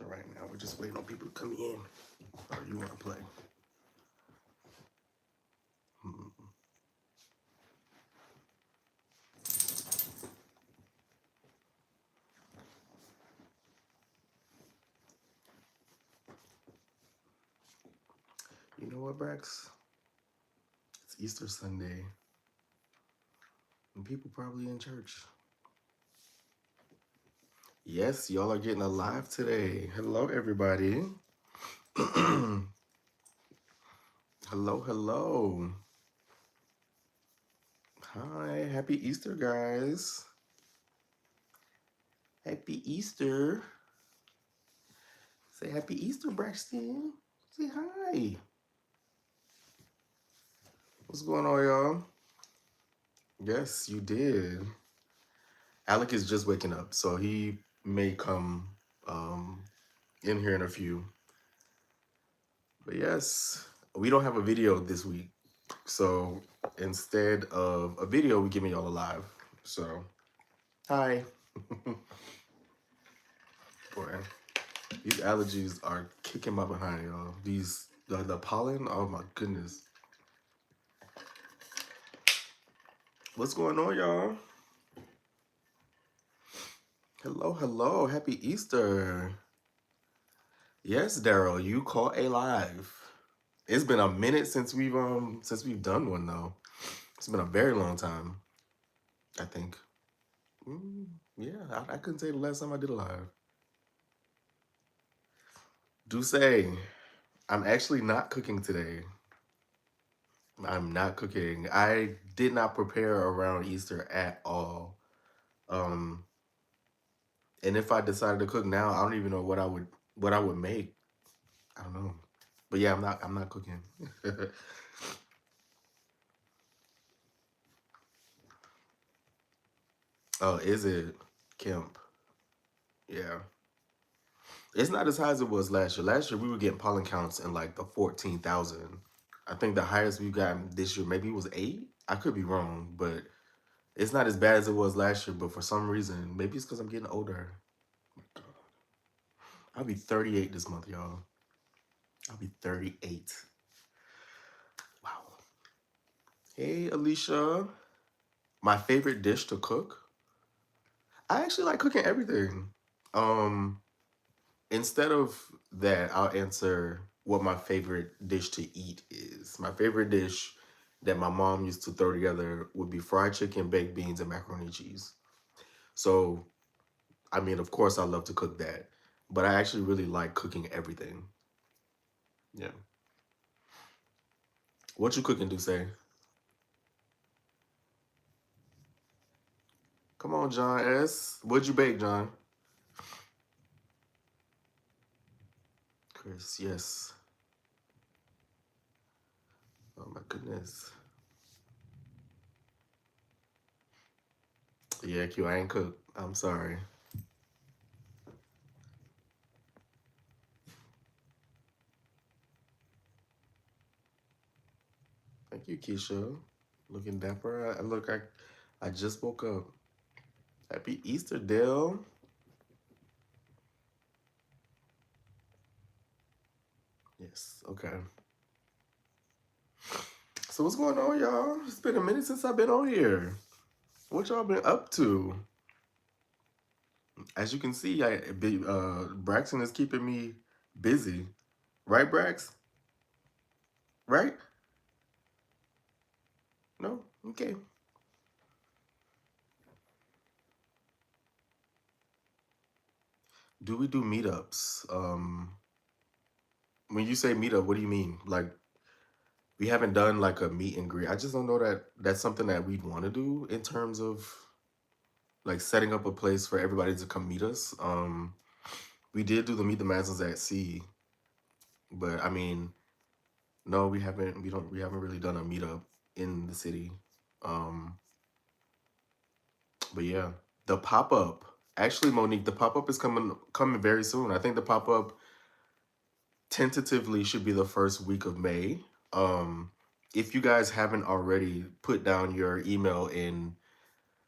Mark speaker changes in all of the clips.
Speaker 1: right now. We're just waiting on people to come in. Or you want to play? You know what, Brax? It's Easter Sunday. And people probably in church. Yes, y'all are getting alive today. Hello, everybody. Hello, hello. Hi, happy Easter, guys. Happy Easter. Say happy Easter, Braxton. Say hi. What's going on, y'all? Yes, you did. Alec is just waking up, so he may come in here in a few. But yes, we don't have a video this week. So instead of a video, we're giving y'all a live. So, hi. Boy, these allergies are kicking my behind, y'all. The pollen, oh my goodness. What's going on, y'all? Hello, hello. Happy Easter. Yes, Daryl, you caught a live. It's been a minute since we've done one though. It's been a very long time, I think. Yeah, I couldn't say the last time I did a live. Do say, I'm actually not cooking today. I'm not cooking. I did not prepare around Easter at all. And if I decided to cook now, I don't even know what I would make. I don't know. But yeah, I'm not cooking. Oh, is it Kemp? Yeah. It's not as high as it was last year. Last year we were getting pollen counts in like the 14,000. I think the highest we've gotten this year maybe was 8. I could be wrong, but it's not as bad as it was last year. But for some reason, maybe it's because I'm getting older. I'll be 38 this month, y'all. I'll be 38. Wow. Hey, Alicia. My favorite dish to cook? I actually like cooking everything. Um, Instead of that, I'll answer what my favorite dish to eat is. My favorite dish that my mom used to throw together would be fried chicken, baked beans, and macaroni and cheese. So, I mean, of course, I love to cook that, but I actually really like cooking everything. Yeah. What you cooking, do say? Come on, John S. What'd you bake, John? Chris, yes. Oh my goodness. Yeah, Q, I ain't cooked. I'm sorry. Thank you, Keisha. Looking dapper. I just woke up. Happy Easter, Dale. Yes, okay. So what's going on, y'all? It's been a minute since I've been on here. What y'all been up to? As you can see, Braxton is keeping me busy. Right, Brax? Right? No? Okay. Do we do meetups? When you say meetup, what do you mean? Like, we haven't done like a meet and greet. I just don't know that that's something that we'd want to do in terms of like setting up a place for everybody to come meet us. We did do the Meetthemazelins at sea, but I mean, no, we haven't. We haven't really done a meetup in the city. Um, but yeah, the pop up. Actually, Monique, the pop up is coming very soon. I think the pop up tentatively should be the first week of May. Um, if you guys haven't already put down your email in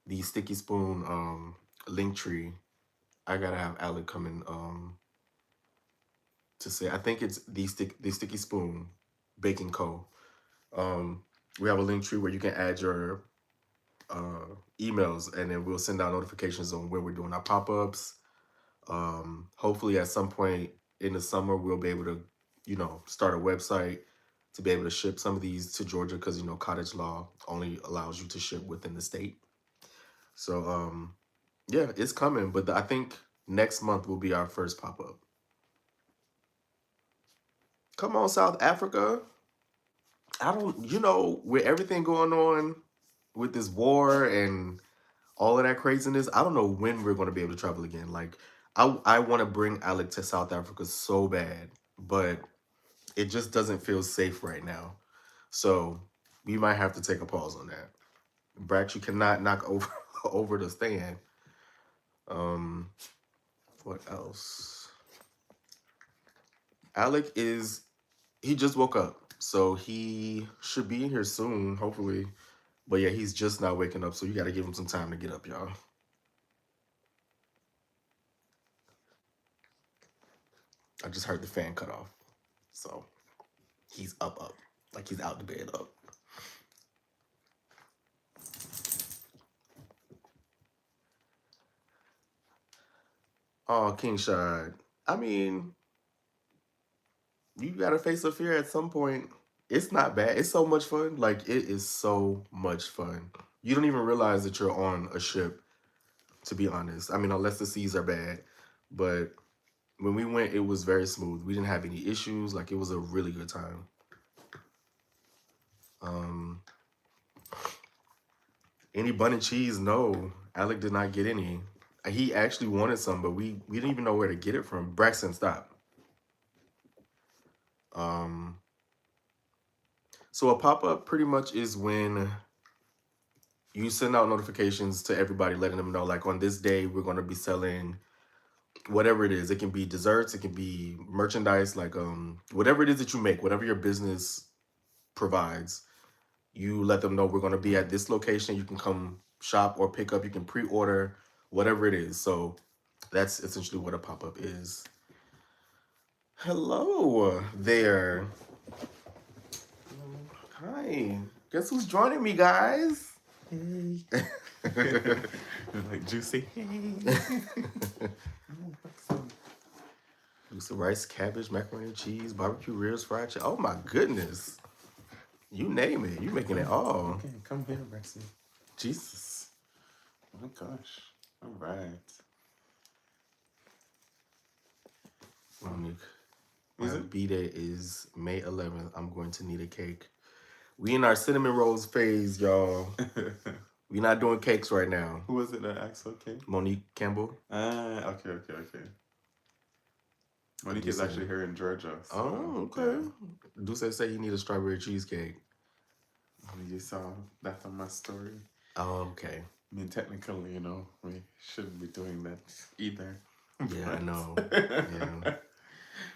Speaker 1: the Sticky Spoon link tree, I gotta have Alec come and to say. I think it's the Sticky Spoon Baking Co. We have a link tree where you can add your emails, and then we'll send out notifications on when we're doing our pop-ups. Hopefully, at some point in the summer, we'll be able to, start a website to be able to ship some of these to Georgia because cottage law only allows you to ship within the state. So, yeah, it's coming, but I think next month will be our first pop-up. Come on, South Africa. I don't, with everything going on with this war and all of that craziness, I don't know when we're going to be able to travel again. Like, I want to bring Alec to South Africa so bad, but it just doesn't feel safe right now. So we might have to take a pause on that. Brax, you cannot knock over over the stand. Um, what else? Alec he just woke up, so he should be in here soon, hopefully. But yeah, he's just not waking up, so you got to give him some time to get up, y'all. I just heard the fan cut off, so he's up, like he's out the bed up. Oh, King Shad. I mean, you gotta face a fear at some point. It's not bad. It's so much fun. Like, it is so much fun. You don't even realize that you're on a ship, to be honest. I mean, unless the seas are bad. But when we went, it was very smooth. We didn't have any issues. Like, it was a really good time. Any bun and cheese? No. Alec did not get any. He actually wanted some, but we didn't even know where to get it from. Braxton, stop. So a pop-up pretty much is when you send out notifications to everybody letting them know, like, on this day we're going to be selling whatever it is. It can be desserts, it can be merchandise, like whatever it is that you make, whatever your business provides. You let them know we're going to be at this location. You can come shop or pick up. You can pre-order, whatever it is. So that's essentially what a pop-up is. Hello there. Hi. Guess who's joining me, guys? Hey.
Speaker 2: Like Juicy.
Speaker 1: Do some rice, cabbage, macaroni and cheese, barbecue ribs, fried chicken. Oh my goodness. You name it. You making it all.
Speaker 2: Okay, come here, Rexy.
Speaker 1: Jesus.
Speaker 2: Oh my gosh. All right.
Speaker 1: Monique, my B-day is May 11th. I'm going to need a cake. We in our cinnamon rolls phase, y'all. We not doing cakes right now.
Speaker 2: Who was it that asked for cake?
Speaker 1: Monique Campbell.
Speaker 2: Okay. Monique is actually here in Georgia. So,
Speaker 1: oh, okay. Yeah. Duce said he need a strawberry cheesecake.
Speaker 2: You saw that on my story.
Speaker 1: Oh, okay.
Speaker 2: I mean, technically, we shouldn't be doing that either.
Speaker 1: Yeah, I know. Yeah.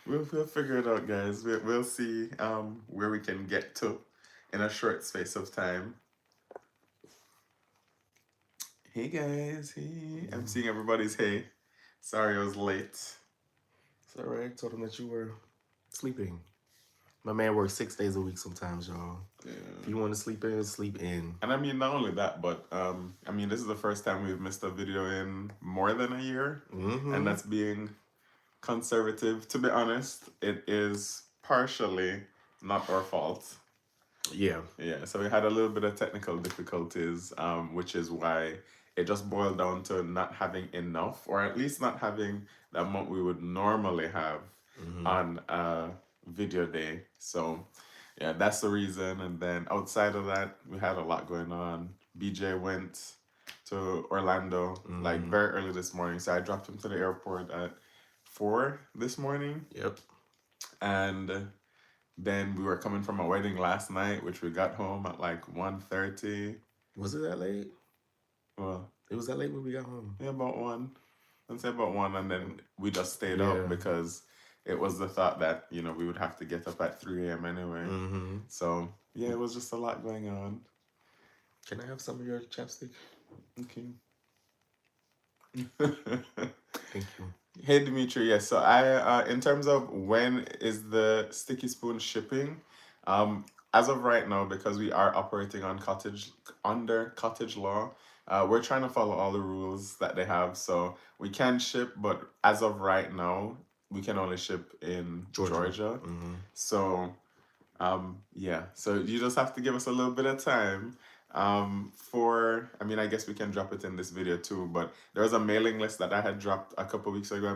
Speaker 2: We'll figure it out, guys. We'll see where we can get to in a short space of time. Hey guys, hey. I'm seeing everybody's hey. Sorry I was late.
Speaker 1: It's all right. I told him that you were sleeping. My man works 6 days a week sometimes, y'all. Yeah. If you want to sleep in, sleep in.
Speaker 2: And I mean, not only that, but I mean, this is the first time we've missed a video in more than a year. Mm-hmm. And that's being conservative. To be honest, it is partially not our fault.
Speaker 1: Yeah.
Speaker 2: Yeah, so we had a little bit of technical difficulties, which is why it just boiled down to not having enough, or at least not having the amount we would normally have on a video day. So yeah, that's the reason. And then outside of that, we had a lot going on. BJ went to Orlando like very early this morning. So I dropped him to the airport at 4 this morning.
Speaker 1: Yep.
Speaker 2: And then we were coming from a wedding last night, which we got home at like 1:30.
Speaker 1: Was it that late?
Speaker 2: Well,
Speaker 1: it was that late when we got home.
Speaker 2: Yeah, about 1. I'd say about 1, and then we just stayed up because it was the thought that, we would have to get up at 3 a.m. anyway. Mm-hmm. So, yeah, it was just a lot going on.
Speaker 1: Can I have some of your chapstick?
Speaker 2: Okay.
Speaker 1: Thank you.
Speaker 2: Hey Dimitri, yes. So in terms of when is the sticky spoon shipping, as of right now, because we are operating on cottage under cottage law, we're trying to follow all the rules that they have. So we can ship, but as of right now, we can only ship in
Speaker 1: Georgia.
Speaker 2: Georgia.
Speaker 1: Mm-hmm.
Speaker 2: So yeah, so you just have to give us a little bit of time. I mean, I guess we can drop it in this video too, but there was a mailing list that I had dropped a couple weeks ago.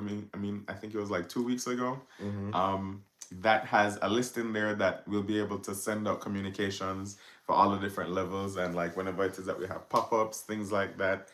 Speaker 2: I think it was like 2 weeks ago.
Speaker 1: Mm-hmm.
Speaker 2: Um, that has a list in there that we'll be able to send out communications for all the different levels, and like whenever it is that we have pop-ups, things like that,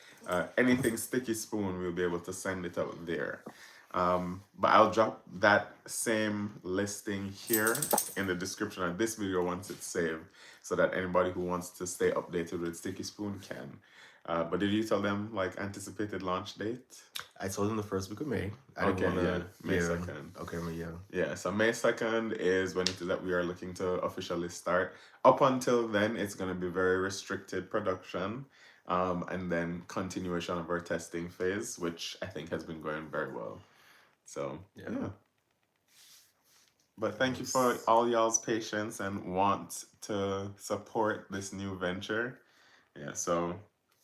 Speaker 2: anything sticky spoon, we'll be able to send it out there. But I'll drop that same listing here in the description of this video once it's saved, so that anybody who wants to stay updated with Sticky Spoon can. But did you tell them like anticipated launch date?
Speaker 1: I told him the first week of May. I didn't
Speaker 2: Okay,
Speaker 1: want
Speaker 2: yeah,
Speaker 1: to.
Speaker 2: May
Speaker 1: Yeah.
Speaker 2: 2nd.
Speaker 1: Okay, yeah.
Speaker 2: Yeah, so May 2nd is when it is that we are looking to officially start. Up until then, it's going to be very restricted production, and then continuation of our testing phase, which I think has been going very well. So, yeah. But thank you for all y'all's patience and want to support this new venture. Yeah, so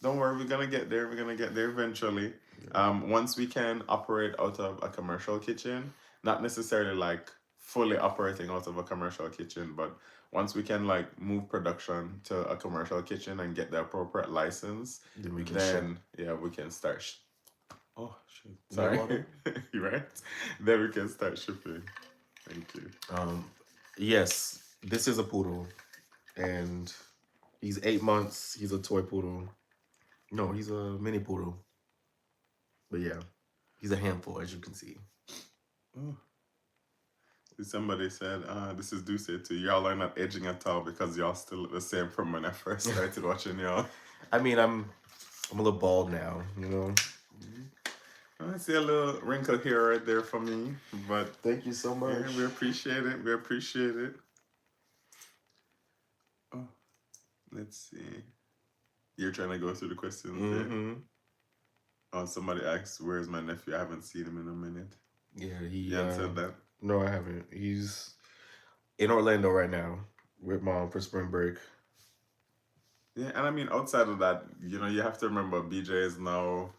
Speaker 2: don't worry, we're gonna get there. We're gonna get there eventually. Once we can operate out of a commercial kitchen, not necessarily like fully operating out of a commercial kitchen, but once we can like move production to a commercial kitchen and get the appropriate license,
Speaker 1: Then we can
Speaker 2: then yeah, we can start. Oh shoot!
Speaker 1: You got
Speaker 2: Sorry,
Speaker 1: water?
Speaker 2: you right? Then we can start shipping. Thank you.
Speaker 1: Yes, this is a poodle, and he's 8 months. He's a toy poodle. No, he's a mini poodle. But yeah, he's a handful, as you can see.
Speaker 2: Oh. Somebody said, this is Duce too. Y'all are not aging at all because y'all still look the same from when I first started watching y'all.
Speaker 1: I mean, I'm a little bald now, you know.
Speaker 2: I see a little wrinkle here right there for me, but
Speaker 1: Thank you so much.
Speaker 2: yeah, we appreciate it. We appreciate it. Oh, let's see. You're trying to go through the questions there. Oh, somebody asked, "Where's my nephew? I haven't seen him in a minute."
Speaker 1: Yeah,
Speaker 2: You answered that.
Speaker 1: No, I haven't. He's in Orlando right now with mom for spring break.
Speaker 2: Yeah, and I mean, outside of that, you have to remember BJ is now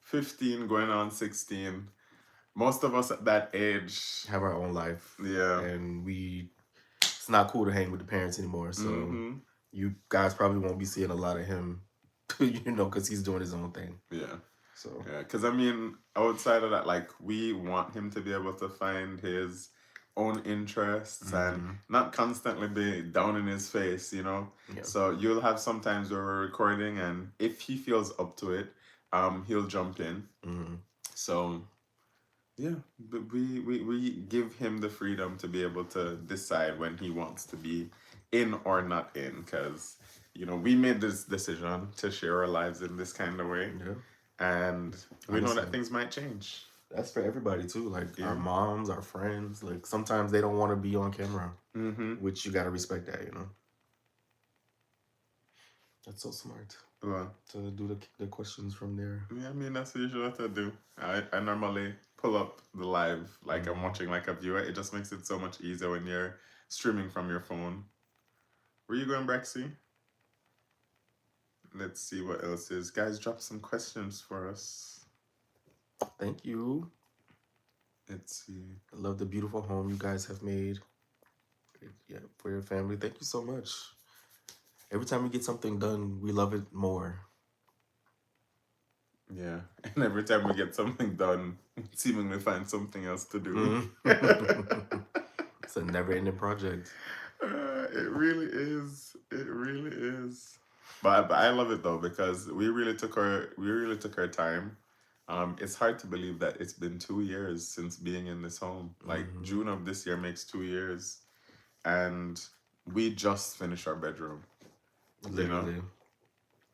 Speaker 2: 15, going on 16. Most of us at that age
Speaker 1: have our own life.
Speaker 2: Yeah.
Speaker 1: And it's not cool to hang with the parents anymore. So you guys probably won't be seeing a lot of him, because he's doing his own thing.
Speaker 2: Yeah.
Speaker 1: So
Speaker 2: yeah, because I mean, outside of that, like we want him to be able to find his own interests and not constantly be down in his face, Yeah. So you'll have sometimes where we're recording, and if he feels up to it, he'll jump in. So yeah, but we give him the freedom to be able to decide when he wants to be in or not in, because we made this decision to share our lives in this kind of way.
Speaker 1: Yeah.
Speaker 2: And we know that things might change.
Speaker 1: That's for everybody too. Like our moms, our friends. Like sometimes they don't want to be on camera, which you gotta respect that. That's so smart. To do the questions from there.
Speaker 2: Yeah, I mean that's usually what I do. I normally pull up the live like I'm watching like a viewer. It just makes it so much easier when you're streaming from your phone. Where you going, Brexy? Let's see what else is. Guys, drop some questions for us.
Speaker 1: Thank you.
Speaker 2: Let's see.
Speaker 1: I love the beautiful home you guys have made. Yeah, for your family. Thank you so much. Every time we get something done, we love it more.
Speaker 2: Yeah, and every time we get something done, we seemingly find something else to do.
Speaker 1: It's a never-ending project.
Speaker 2: It really is. It really is. But I love it though, because we really took our time. It's hard to believe that it's been 2 years since being in this home. Like June of this year makes 2 years, and we just finished our bedroom.
Speaker 1: Literally.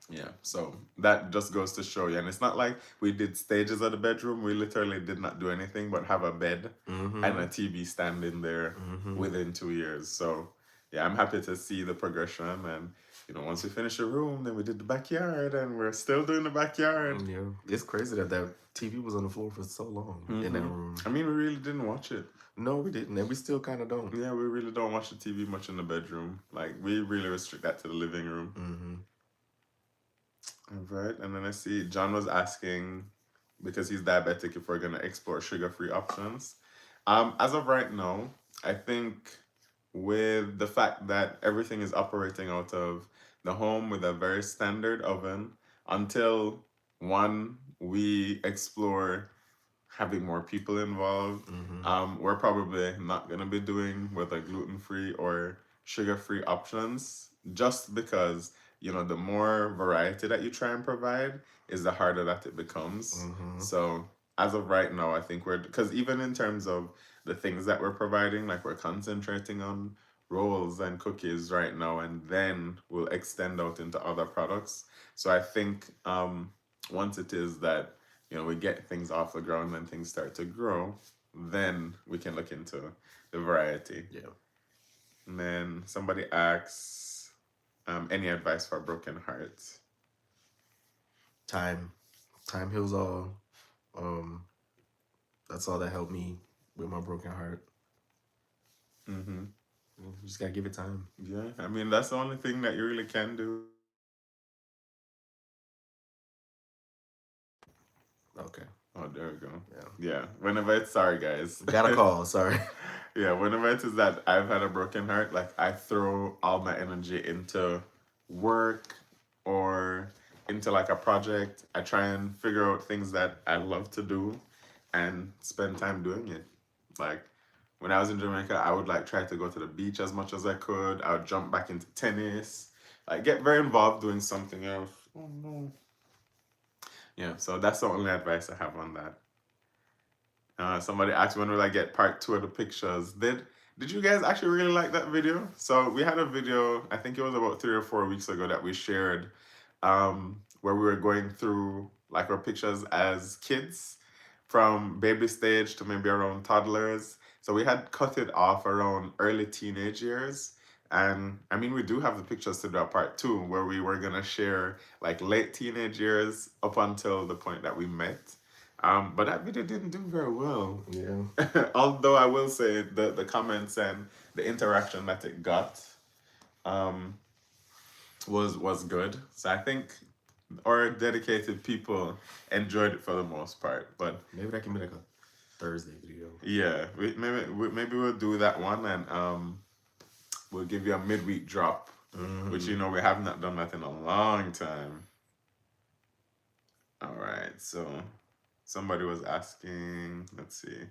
Speaker 2: Yeah, so that just goes to show you. And it's not like we did stages of the bedroom. We literally did not do anything but have a bed and a TV stand in there within 2 years. So yeah, I'm happy to see the progression, and once we finished the room, then we did the backyard, and we're still doing the backyard.
Speaker 1: Yeah, it's crazy that that TV was on the floor for so long in that room.
Speaker 2: I mean, we really didn't watch it.
Speaker 1: No, we didn't, and we still kind of don't.
Speaker 2: Yeah, we really don't watch the TV much in the bedroom. Like, we really restrict that to the living room. All right, and then I see John was asking, because he's diabetic, if we're gonna explore sugar-free options. As of right now, I think with the fact that everything is operating out of the home with a very standard oven, until one, we explore having more people involved, we're probably not gonna be doing whether gluten-free or sugar-free options, just because the more variety that you try and provide is the harder that it becomes. So as of right now, I think because even in terms of the things that we're providing, like we're concentrating on rolls and cookies right now, and then we'll extend out into other products. So I think once it is that we get things off the ground and things start to grow, then we can look into the variety.
Speaker 1: Yeah.
Speaker 2: And then somebody asks, any advice for broken hearts?
Speaker 1: Time heals all. That's all that helped me with my broken heart. You just gotta give it time.
Speaker 2: Yeah, I mean, that's the only thing that you really can do.
Speaker 1: Okay.
Speaker 2: Oh, there we go.
Speaker 1: Yeah.
Speaker 2: Yeah. Whenever it's sorry, guys.
Speaker 1: Got a call. Sorry.
Speaker 2: Yeah. Whenever it is that I've had a broken heart, like I throw all my energy into work or into like a project. I try and figure out things that I love to do and spend time doing it. Like when I was in Jamaica, I would like try to go to the beach as much as I could. I would jump back into tennis, like get very involved doing something else. Oh no. Yeah, so that's the only advice I have on that. Somebody asked when will I get part 2 of the pictures. Did you guys actually really like that video? So we had a video, I think it was about 3 or 4 weeks ago, that we shared, where we were going through like our pictures as kids, from baby stage to maybe around toddlers. So we had cut it off around early teenage years. And I mean, we do have the pictures to do a part 2, where we were gonna share like late teenage years up until the point that we met. But that video didn't do very well.
Speaker 1: Yeah.
Speaker 2: Although I will say the comments and the interaction that it got was good. So I think our dedicated people enjoyed it for the most part. But
Speaker 1: maybe that can be like a Thursday video.
Speaker 2: Yeah, maybe we'll do that one, and we'll give you a midweek drop, which we have not done that in a long time. All right, so somebody was asking, let's see.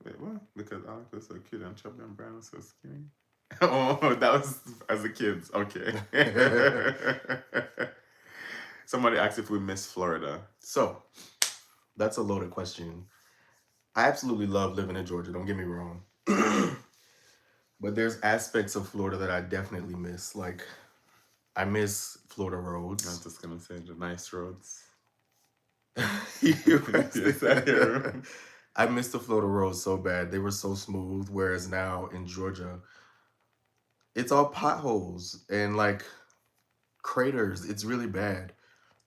Speaker 2: Wait, what? Because Alex was so cute and Chubby and Brian was so skinny. Oh, that was as a kids. Okay. Somebody asked if we miss Florida.
Speaker 1: So, that's a loaded question. I absolutely love living in Georgia, don't get me wrong. But there's aspects of Florida that I definitely miss. Like, I miss Florida roads.
Speaker 2: I was just going to say the nice roads.
Speaker 1: I miss the Florida roads so bad. They were so smooth, whereas now in Georgia, it's all potholes and like craters. It's really bad.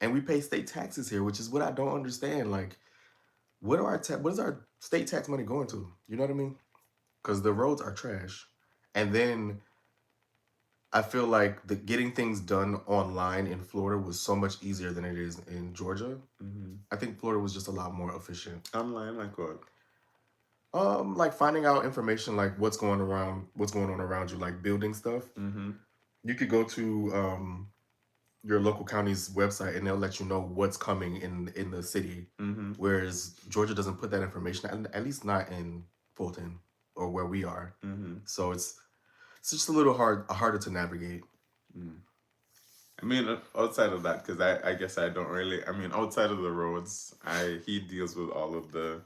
Speaker 1: And we pay state taxes here, which is what I don't understand. Like, what is our state tax money going to? You know what I mean? Because the roads are trash. And then I feel like getting things done online in Florida was so much easier than it is in Georgia. I think Florida was just a lot more efficient.
Speaker 2: Online, like what?
Speaker 1: Like finding out information, like what's going on around you, like building stuff. You could go to your local county's website and they'll let you know what's coming in the city. Whereas Georgia doesn't put that information, at least not in Fulton or where we are. So it's just a little harder to navigate.
Speaker 2: I mean, outside of that, because I guess I don't really, I mean, outside of the roads, he deals with all of the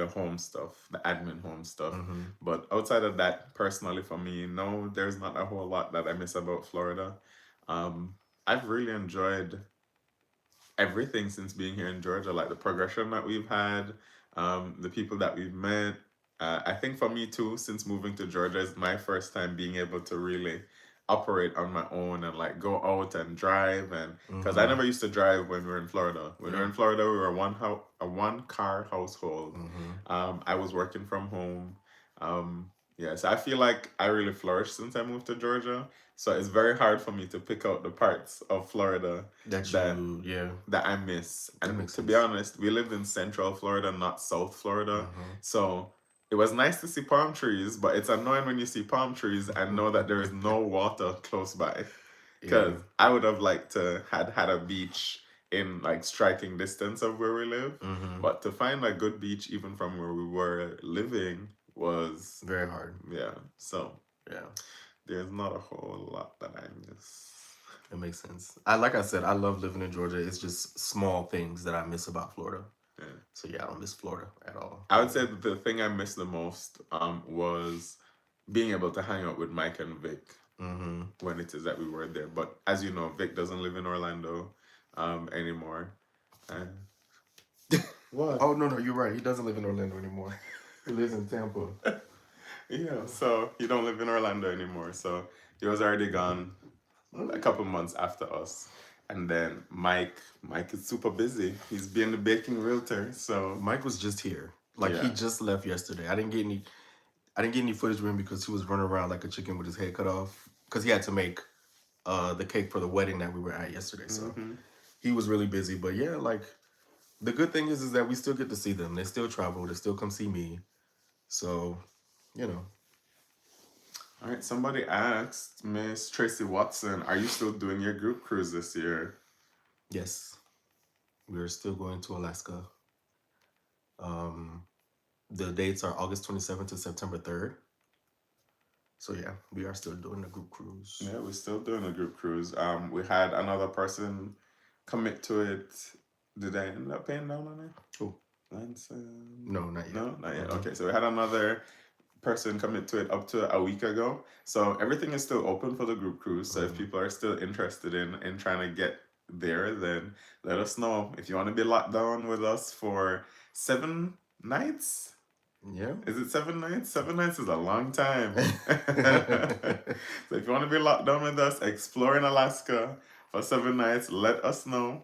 Speaker 2: home stuff, the admin home stuff. But outside of that, personally for me, no, there's not a whole lot that I miss about Florida. I've really enjoyed everything since being here in Georgia, like the progression that we've had, the people that we've met, I think for me too, since moving to Georgia, is my first time being able to really operate on my own and like go out and drive, and because I
Speaker 1: Mm-hmm.
Speaker 2: never used to drive when we were in Florida. When we were
Speaker 1: Yeah.
Speaker 2: in Florida, we were a one car household.
Speaker 1: Mm-hmm.
Speaker 2: I was working from home. Um, yeah, so I feel like I really flourished since I moved to Georgia. So it's very hard for me to pick out the parts of Florida
Speaker 1: That
Speaker 2: that
Speaker 1: you, yeah,
Speaker 2: I miss.
Speaker 1: that
Speaker 2: And
Speaker 1: makes
Speaker 2: to be
Speaker 1: sense.
Speaker 2: honest, we lived in Central Florida, not South Florida.
Speaker 1: Mm-hmm.
Speaker 2: So it was nice to see palm trees, but it's annoying when you see palm trees and know that there is no water close by.
Speaker 1: Yeah.
Speaker 2: Because I would have liked to had a beach in like striking distance of where we live.
Speaker 1: Mm-hmm.
Speaker 2: But to find a good beach even from where we were living was,
Speaker 1: Very hard.
Speaker 2: yeah. So
Speaker 1: Yeah.
Speaker 2: there's not a whole lot that I miss.
Speaker 1: It makes sense. Like I said, I love living in Georgia. It's just small things that I miss about Florida.
Speaker 2: Yeah.
Speaker 1: So yeah, I don't miss Florida at all.
Speaker 2: I would say that the thing I missed the most was being able to hang out with Mike and Vic
Speaker 1: Mm-hmm.
Speaker 2: when it is that we were there. But as you know, Vic doesn't live in Orlando anymore. And what?
Speaker 1: Oh no, no, you're right. He doesn't live in Orlando anymore. He lives in Tampa.
Speaker 2: Yeah, so he don't live in Orlando anymore. So he was already gone a couple months after us. And then Mike is super busy. He's being the baking realtor. So
Speaker 1: Mike was just here. Like he
Speaker 2: yeah.
Speaker 1: just left yesterday. I didn't get any footage with him because he was running around like a chicken with his head cut off. Because he had to make the cake for the wedding that we were at yesterday. So
Speaker 2: Mm-hmm.
Speaker 1: he was really busy. But yeah, like the good thing is that we still get to see them. They still travel. They still come see me. So, you know.
Speaker 2: All right, somebody asked Miss Tracy Watson, are you still doing your group cruise this year?
Speaker 1: Yes. We are still going to Alaska. Um the dates are August 27th to September 3rd. So yeah, we are still doing the group cruise.
Speaker 2: Yeah, we're still doing a group cruise. We had another person commit to it. Did I end up paying down on it?
Speaker 1: Oh,
Speaker 2: Lance,
Speaker 1: no, not yet.
Speaker 2: no, not yet.
Speaker 1: Mm-hmm.
Speaker 2: Okay, so we had another person commit to it up to a week ago. So everything is still open for the group cruise. So if
Speaker 1: Mm-hmm.
Speaker 2: people are still interested in trying to get there, then let us know. If you want to be locked down with us for 7 nights,
Speaker 1: Yeah.
Speaker 2: is it 7 nights? 7 nights is a long time. So if you want to be locked down with us, exploring Alaska for 7 nights, let us know.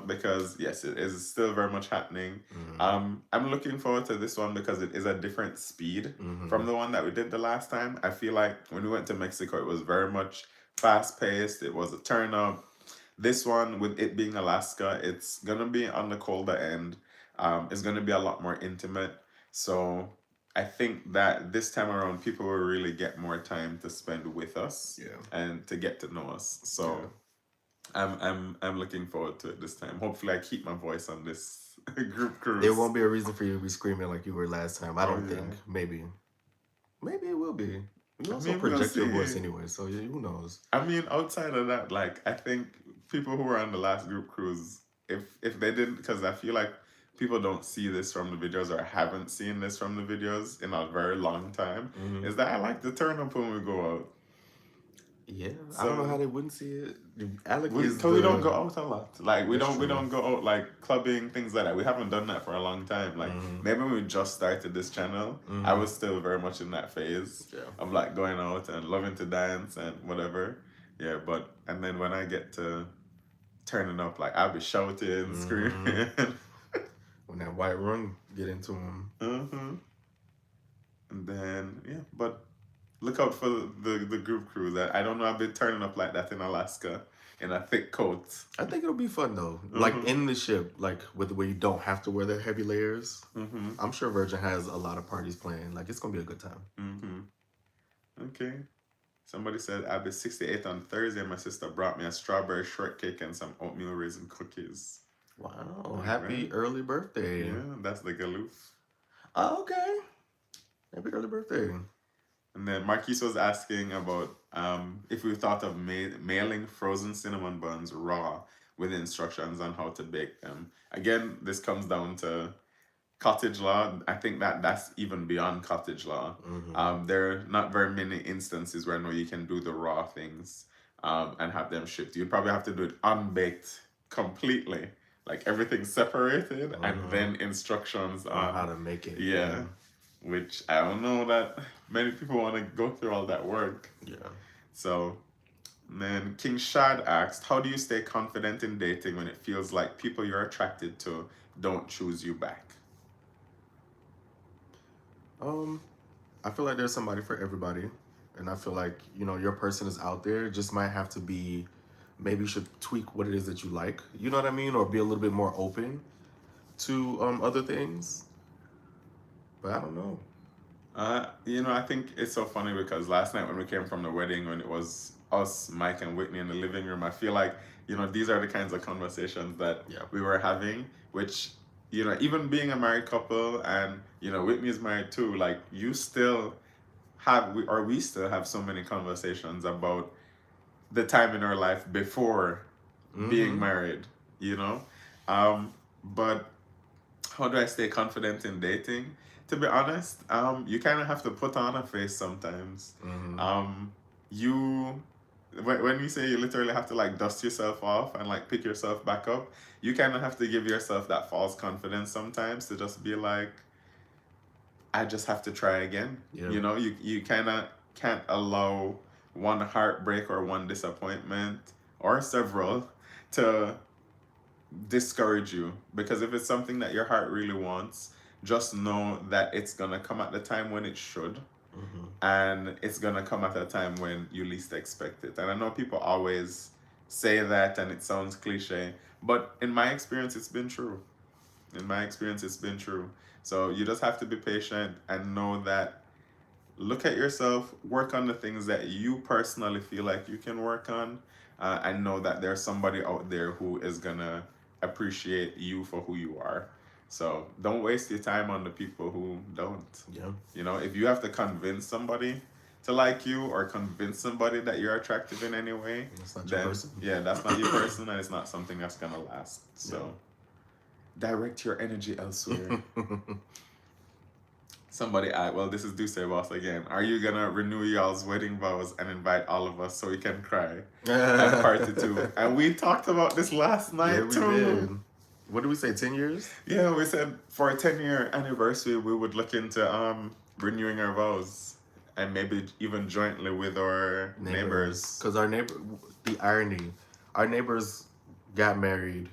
Speaker 2: Because yes, it is still very much happening.
Speaker 1: Mm-hmm.
Speaker 2: I'm looking forward to this one because it is a different speed
Speaker 1: Mm-hmm.
Speaker 2: from the one that we did the last time. I feel like when we went to Mexico, it was very much fast paced. It was a turn up. This one, with it being Alaska, it's gonna be on the colder end. It's gonna be a lot more intimate. So I think that this time around, people will really get more time to spend with us
Speaker 1: Yeah.
Speaker 2: and to get to know us.
Speaker 1: Yeah.
Speaker 2: So I'm looking forward to it this time. Hopefully, I keep my voice on this group cruise.
Speaker 1: There won't be a reason for you to be screaming like you were last time. I
Speaker 2: Oh
Speaker 1: don't
Speaker 2: yeah.
Speaker 1: think. Maybe. Maybe it will be. You
Speaker 2: I
Speaker 1: also
Speaker 2: mean, we'll
Speaker 1: project your voice
Speaker 2: see.
Speaker 1: anyway, so who knows?
Speaker 2: I mean, outside of that, like I think people who were on the last group cruise, if they didn't, because I feel like people don't see this from the videos or haven't seen this from the videos in a very long time,
Speaker 1: Mm-hmm.
Speaker 2: is that I like to turn up when we go out.
Speaker 1: Yeah, I don't know how
Speaker 2: So
Speaker 1: they wouldn't see it. Alec
Speaker 2: we,
Speaker 1: is
Speaker 2: cause we don't
Speaker 1: the.
Speaker 2: go out a lot. Like we
Speaker 1: That's
Speaker 2: don't
Speaker 1: true.
Speaker 2: go out like clubbing things like that. We haven't done that for a long time. Like
Speaker 1: Mm-hmm.
Speaker 2: maybe when we just started this channel, I
Speaker 1: Mm-hmm.
Speaker 2: was still very much in that phase
Speaker 1: Yeah.
Speaker 2: of like going out and loving to dance and whatever. Yeah, but and then when I get to turning up, like I'll be shouting,
Speaker 1: Mm-hmm.
Speaker 2: screaming.
Speaker 1: When that white run get into him.
Speaker 2: Mm-hmm. And then yeah, but look out for the group cruise. I don't know. I've been turning up like that in Alaska in a thick coat.
Speaker 1: I think it'll be fun though. Like
Speaker 2: Mm-hmm.
Speaker 1: in the ship, like with where you don't have to wear the heavy layers.
Speaker 2: Mm-hmm.
Speaker 1: I'm sure Virgin has a lot of parties planned. Like it's gonna be a good time.
Speaker 2: Mm-hmm. Okay. Somebody said I'll be 68 on Thursday. My sister brought me a strawberry shortcake and some oatmeal raisin cookies.
Speaker 1: Wow!
Speaker 2: All
Speaker 1: Happy
Speaker 2: right.
Speaker 1: early birthday.
Speaker 2: Yeah, that's the galoof.
Speaker 1: Oh, okay. Happy early birthday.
Speaker 2: And then Marquise was asking about if we thought of mailing frozen cinnamon buns raw with instructions on how to bake them. Again, this comes down to cottage law. I think that that's even beyond cottage law.
Speaker 1: Mm-hmm.
Speaker 2: There are not very many instances where I know you can do the raw things and have them shipped. You'd probably have to do it unbaked completely, like everything separated, and
Speaker 1: Mm-hmm.
Speaker 2: then instructions
Speaker 1: On how
Speaker 2: on
Speaker 1: to make it.
Speaker 2: yeah. which I don't know that many people want to go through all that work.
Speaker 1: Yeah.
Speaker 2: So, then King Shad asked, how do you stay confident in dating when it feels like people you're attracted to don't choose you back?
Speaker 1: I feel like there's somebody for everybody, and I feel like your person is out there. It just might have to be, maybe you should tweak what it is that you like. You know what I mean, or be a little bit more open to other things. But I don't know.
Speaker 2: I think it's so funny because last night when we came from the wedding, when it was us, Mike and Whitney in the living room, I feel like, these are the kinds of conversations that
Speaker 1: Yeah.
Speaker 2: we were having, which, even being a married couple and, Whitney is married too, like you still we still have so many conversations about the time in our life before being
Speaker 1: Mm-hmm.
Speaker 2: married, you know? Um, but how do I stay confident in dating? To be honest, you kind of have to put on a face sometimes.
Speaker 1: Mm-hmm.
Speaker 2: Um, you, when you say you literally have to like dust yourself off and like pick yourself back up, you kind of have to give yourself that false confidence sometimes to just be like, I just have to try again.
Speaker 1: Yeah.
Speaker 2: You kind of can't allow one heartbreak or one disappointment or several to discourage you, because if it's something that your heart really wants, just know that it's gonna come at the time when it should,
Speaker 1: Mm-hmm.
Speaker 2: and it's gonna come at a time when you least expect it. And I know people always say that and it sounds cliche, but in my experience it's been true. In my experience it's been true. So you just have to be patient and know that, look at yourself, work on the things that you personally feel like you can work on, and know that there's somebody out there who is gonna appreciate you for who you are. So don't waste your time on the people who don't.
Speaker 1: Yeah.
Speaker 2: If you have to convince somebody to like you or convince somebody that you're attractive in any way,
Speaker 1: That's not your
Speaker 2: then
Speaker 1: person.
Speaker 2: yeah, that's not your person and it's not something that's gonna last. So
Speaker 1: Yeah.
Speaker 2: direct your energy elsewhere. Somebody asked, well, this is Do Say Boss again. Are you gonna renew y'all's wedding vows and invite all of us so we can cry at party two? And we talked about this last
Speaker 1: Yeah,
Speaker 2: night
Speaker 1: we
Speaker 2: too.
Speaker 1: did. What did we say? 10 years?
Speaker 2: Yeah, we said for a 10-year anniversary, we would look into renewing our vows and maybe even jointly with our neighbors.
Speaker 1: Because the irony, our neighbors got married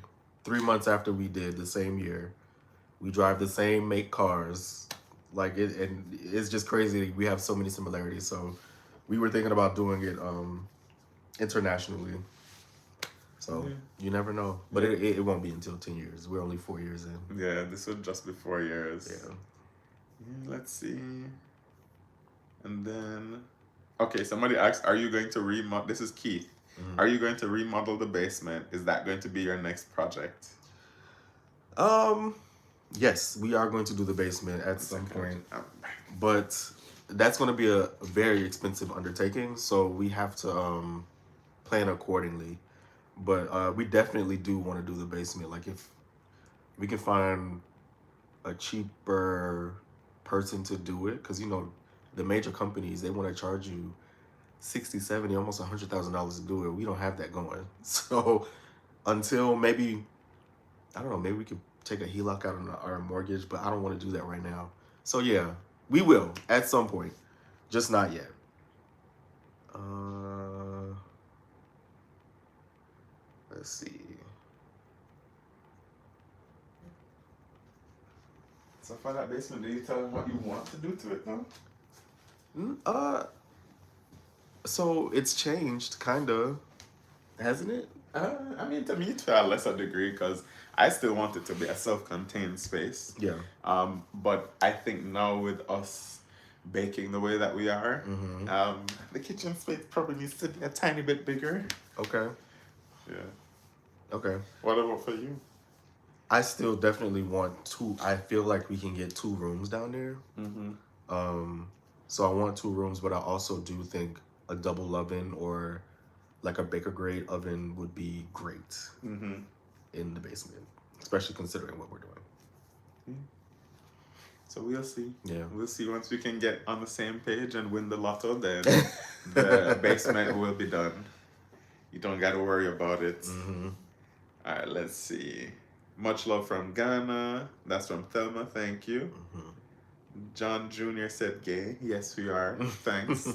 Speaker 1: 3 months after we did the same year. We drive the same make cars, like it, and it's just crazy. We have so many similarities. So we were thinking about doing it internationally. So
Speaker 2: Yeah.
Speaker 1: you never know, but
Speaker 2: Yeah.
Speaker 1: it won't be until 10 years. We're only 4 years in.
Speaker 2: Yeah, this would just be 4 years.
Speaker 1: Yeah.
Speaker 2: Yeah, let's see. And then, okay, somebody asked, are you going to remodel? This is Keith.
Speaker 1: Mhm.
Speaker 2: Are you going to remodel the basement? Is that going to be your next project?
Speaker 1: Yes, we are going to do the basement at some
Speaker 2: Second.
Speaker 1: point, but that's going to be a very expensive undertaking. So we have to plan accordingly. But we definitely do want to do the basement. Like if we can find a cheaper person to do it, because the major companies, they want to charge you 60, 70, almost $100,000 to do it. We don't have that going. So until maybe, I don't know, maybe we could take a HELOC out on our mortgage, but I don't want to do that right now. So yeah, we will at some point, just not yet. Let's see.
Speaker 2: So for that basement, do you tell them what you want to do to it though?
Speaker 1: So it's changed, kind of, hasn't it?
Speaker 2: I mean, to me, to a lesser degree, because I still want it to be a self-contained space.
Speaker 1: Yeah.
Speaker 2: But I think now with us baking the way that we are, the kitchen space probably needs to be a tiny bit bigger.
Speaker 1: Okay.
Speaker 2: Yeah.
Speaker 1: Okay.
Speaker 2: What about for you?
Speaker 1: I still definitely want two. I feel like we can get 2 rooms down there. So I want 2 rooms, but I also do think a double oven or like a baker grade oven would be great in the basement, especially considering what we're doing.
Speaker 2: So we'll see.
Speaker 1: Yeah.
Speaker 2: We'll see once we can get on the same page and win the lotto, then the basement will be done. You don't got to worry about it. All right, let's see. Much love from Ghana. That's from Thelma. Thank you. John Jr. said gay. Yes, we are. Thanks.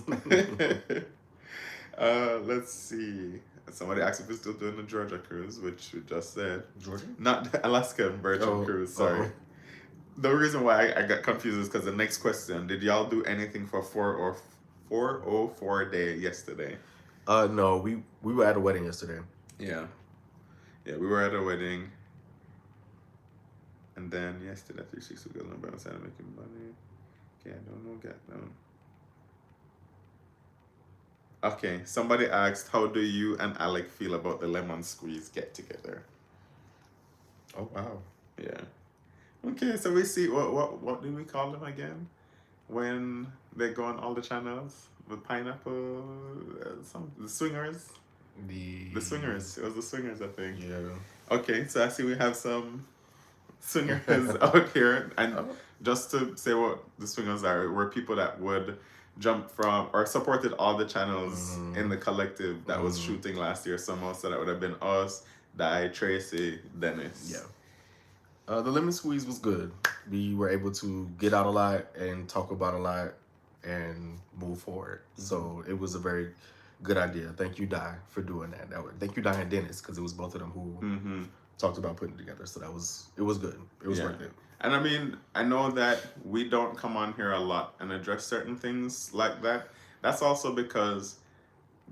Speaker 2: Let's see. Somebody asked if we're still doing the Georgia cruise, which we just said.
Speaker 1: Georgia?
Speaker 2: Not the Alaska and Virgin
Speaker 1: Oh,
Speaker 2: cruise, sorry.
Speaker 1: oh.
Speaker 2: The reason why I got confused is because the next question, did y'all do anything for 404 day yesterday?
Speaker 1: No, we were at a wedding yesterday.
Speaker 2: Yeah. Yeah, we were at a wedding. And then yesterday, 360 we got on side making money. Okay, I don't know, get down. Okay, somebody asked, how do you and Alec feel about the lemon squeeze get together?
Speaker 1: Oh wow.
Speaker 2: Yeah. Okay, so we see what do we call them again? When they go on all the channels with pineapple, the swingers. The swingers. It was the swingers, I think.
Speaker 1: Yeah.
Speaker 2: Okay, so I see we have some swingers out here, and
Speaker 1: Oh.
Speaker 2: just to say what the swingers are, were people that would jump from or supported all the channels in the collective that was shooting last year somehow. So that would have been us, Di, Tracy, Dennis.
Speaker 1: Yeah. The lemon squeeze was good. We were able to get out a lot and talk about a lot and move forward. So it was a very good idea. Thank you, Di, for doing that. Thank you, Di and Dennis, because it was both of them who talked about putting it together. So it was good. It was worth it.
Speaker 2: And I mean, I know that we don't come on here a lot and address certain things like that. That's also because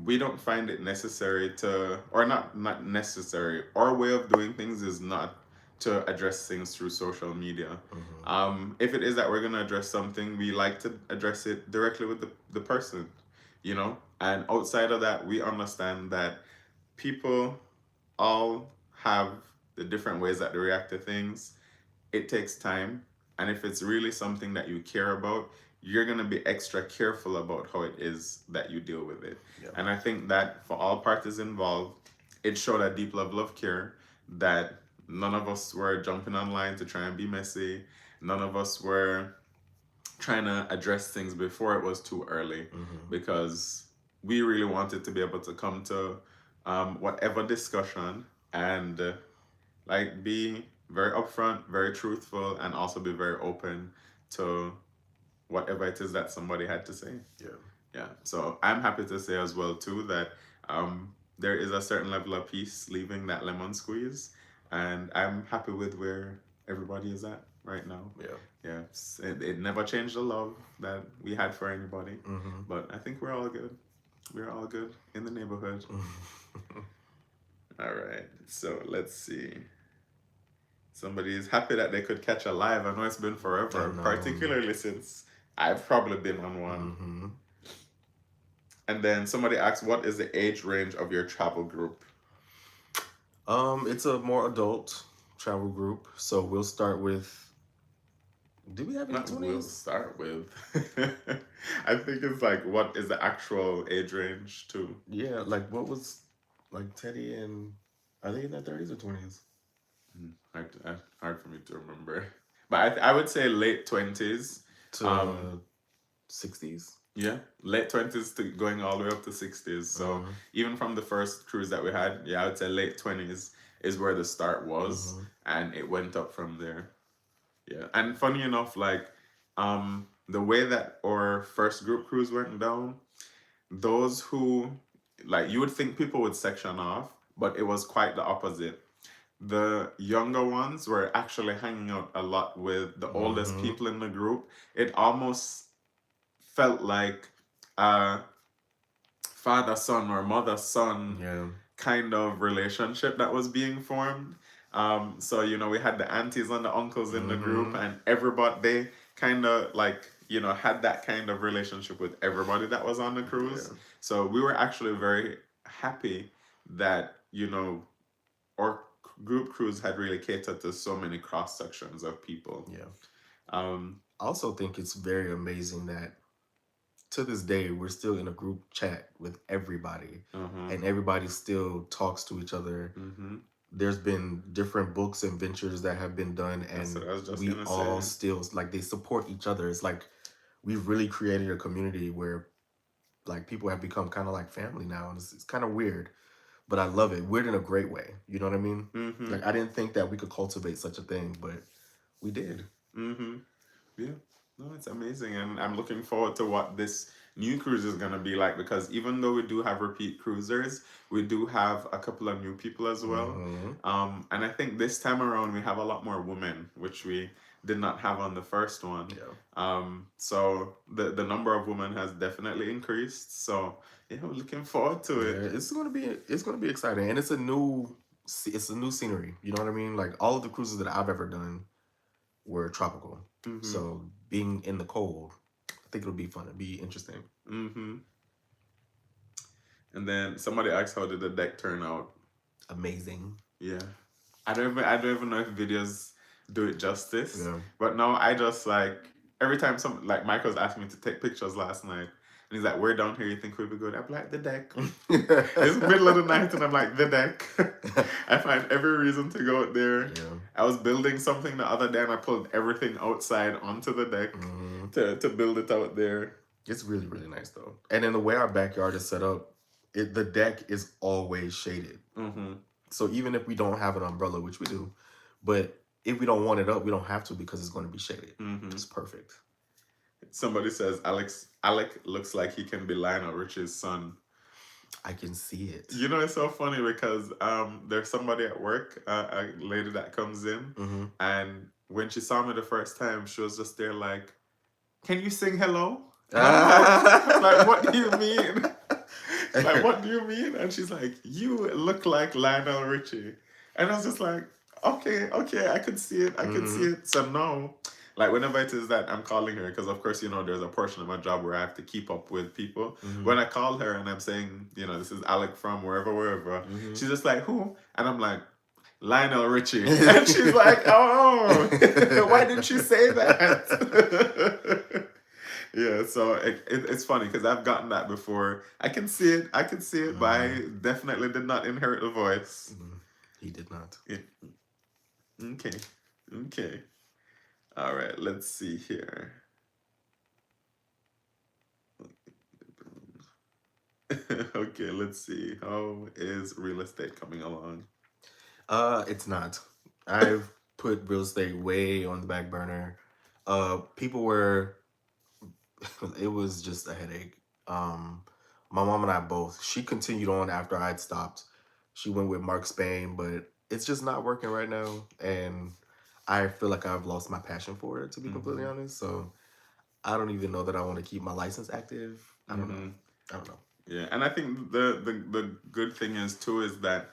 Speaker 2: we don't find it necessary to, or not necessary. Our way of doing things is not to address things through social media. If it is that we're gonna address something, we like to address it directly with the person, you know. And outside of that, we understand that people all have the different ways that they react to things. It takes time, and if it's really something that you care about, you're going to be extra careful about how it is that you deal with it.
Speaker 1: Yeah.
Speaker 2: And I think that for all parties involved, it showed a deep level of care, that none of us were jumping online to try and be messy. None of us were trying to address things before it was too early, because we really wanted to be able to come to whatever discussion and like be very upfront, very truthful, and also be very open to whatever it is that somebody had to say.
Speaker 1: Yeah.
Speaker 2: Yeah. So I'm happy to say as well too that there is a certain level of peace leaving that lemon squeeze, and I'm happy with where everybody is at right now.
Speaker 1: Yeah.
Speaker 2: Yeah. It never changed the love that we had for anybody, but I think we're all good. We're all good in the neighborhood. All right. So let's see. Somebody is happy that they could catch a live. I know it's been forever, particularly since I've probably been on one. And then somebody asked, what is the age range of your travel group?
Speaker 1: It's a more adult travel group. So we'll start with, do we have any 20s?
Speaker 2: We'll start with. I think it's like, what is the actual age range too?
Speaker 1: Yeah, like what was, like Teddy and, are they in their 30s or 20s?
Speaker 2: Hard for me to remember. But I would say late 20s.
Speaker 1: To 60s?
Speaker 2: Yeah, late 20s to going all the way up to 60s. So even from the first cruise that we had, yeah, I would say late 20s is where the start was, and it went up from there. Yeah, and funny enough, like the way that our first group cruise went down, those who, like, you would think people would section off, but it was quite the opposite. The younger ones were actually hanging out a lot with the oldest people in the group. It almost felt like a father-son or mother-son kind of relationship that was being formed. So, you know, we had the aunties and the uncles in the group, and everybody, they kind of like, you know, had that kind of relationship with everybody that was on the cruise. So we were actually very happy that, you know, our group cruise had really catered to so many cross sections of people.
Speaker 1: Yeah. I also think it's very amazing that to this day we're still in a group chat with everybody, and everybody still talks to each other. There's been different books and ventures that have been done, and we all still, like, they support each other. It's like we've really created a community where, like, people have become kind of like family now, and it's kind of weird. But I love it. Weird in a great way. You know what I mean? I didn't think that we could cultivate such a thing, but we did.
Speaker 2: Yeah. No, it's amazing, and I'm looking forward to what this new cruise is gonna be like because even though we do have repeat cruisers, we do have a couple of new people as well.
Speaker 1: Mm-hmm.
Speaker 2: And I think this time around we have a lot more women, which we did not have on the first one.
Speaker 1: Yeah.
Speaker 2: So the number of women has definitely increased. So yeah, I'm looking forward to
Speaker 1: Yeah,
Speaker 2: it.
Speaker 1: it's gonna be exciting, and it's a new scenery. You know what I mean? Like all of the cruises that I've ever done were tropical,
Speaker 2: Mm-hmm.
Speaker 1: so being in the cold, I think it'll be fun. It'll be interesting.
Speaker 2: Mm-hmm. And then somebody asked how did the deck turn out?
Speaker 1: Amazing.
Speaker 2: Yeah. I don't even know if videos do it justice.
Speaker 1: Yeah.
Speaker 2: But no, I just like every time Michael's asking me to take pictures last night and he's like, we're down here, you think we'd be good? I'm like, the deck. It's middle of the night and I'm like, the deck. I find every reason to go out there.
Speaker 1: Yeah.
Speaker 2: I was building something the other day and I pulled everything outside onto the deck
Speaker 1: Mhm.
Speaker 2: to build it out there.
Speaker 1: It's really, really nice though. And then the way our backyard is set up, the deck is always shaded.
Speaker 2: Mm-hmm.
Speaker 1: So even if we don't have an umbrella, which we do, but if we don't want it up, we don't have to because it's going to be shaded.
Speaker 2: Mm-hmm.
Speaker 1: It's perfect.
Speaker 2: Somebody says Alec looks like he can be Lionel Richie's son.
Speaker 1: I can see it.
Speaker 2: You know, it's so funny because there's somebody at work, a lady that comes in,
Speaker 1: Mm-hmm.
Speaker 2: and when she saw me the first time, she was just there like, "Can you sing hello?" And I'm like, "What do you mean?" Like, what do you mean? And she's like, "You look like Lionel Richie," and I was just like, "Okay, I could see it, I could see
Speaker 1: Mm-hmm.
Speaker 2: it." So no. Like whenever it is that I'm calling her, because of course there's a portion of my job where I have to keep up with people.
Speaker 1: Mm-hmm.
Speaker 2: When I call her and I'm saying, this is Alec from wherever,
Speaker 1: Mm-hmm.
Speaker 2: she's just like, who? And I'm like, Lionel Richie. And she's like, oh, why didn't you say that? Yeah, so it's funny because I've gotten that before. I can see it, but I definitely did not inherit the voice.
Speaker 1: Mm-hmm. He did not.
Speaker 2: Yeah. Okay. All right, let's see here. Okay, let's see. How is real estate coming along?
Speaker 1: It's not. I've put real estate way on the back burner. People were. It was just a headache. My mom and I both. She continued on after I'd stopped. She went with Mark Spain, but it's just not working right now, and I feel like I've lost my passion for it. To be completely
Speaker 2: Mm-hmm.
Speaker 1: honest, so I don't even know that I want to keep my license active. I don't know.
Speaker 2: Mm-hmm.
Speaker 1: I don't know.
Speaker 2: Yeah, and I think the good thing is too is that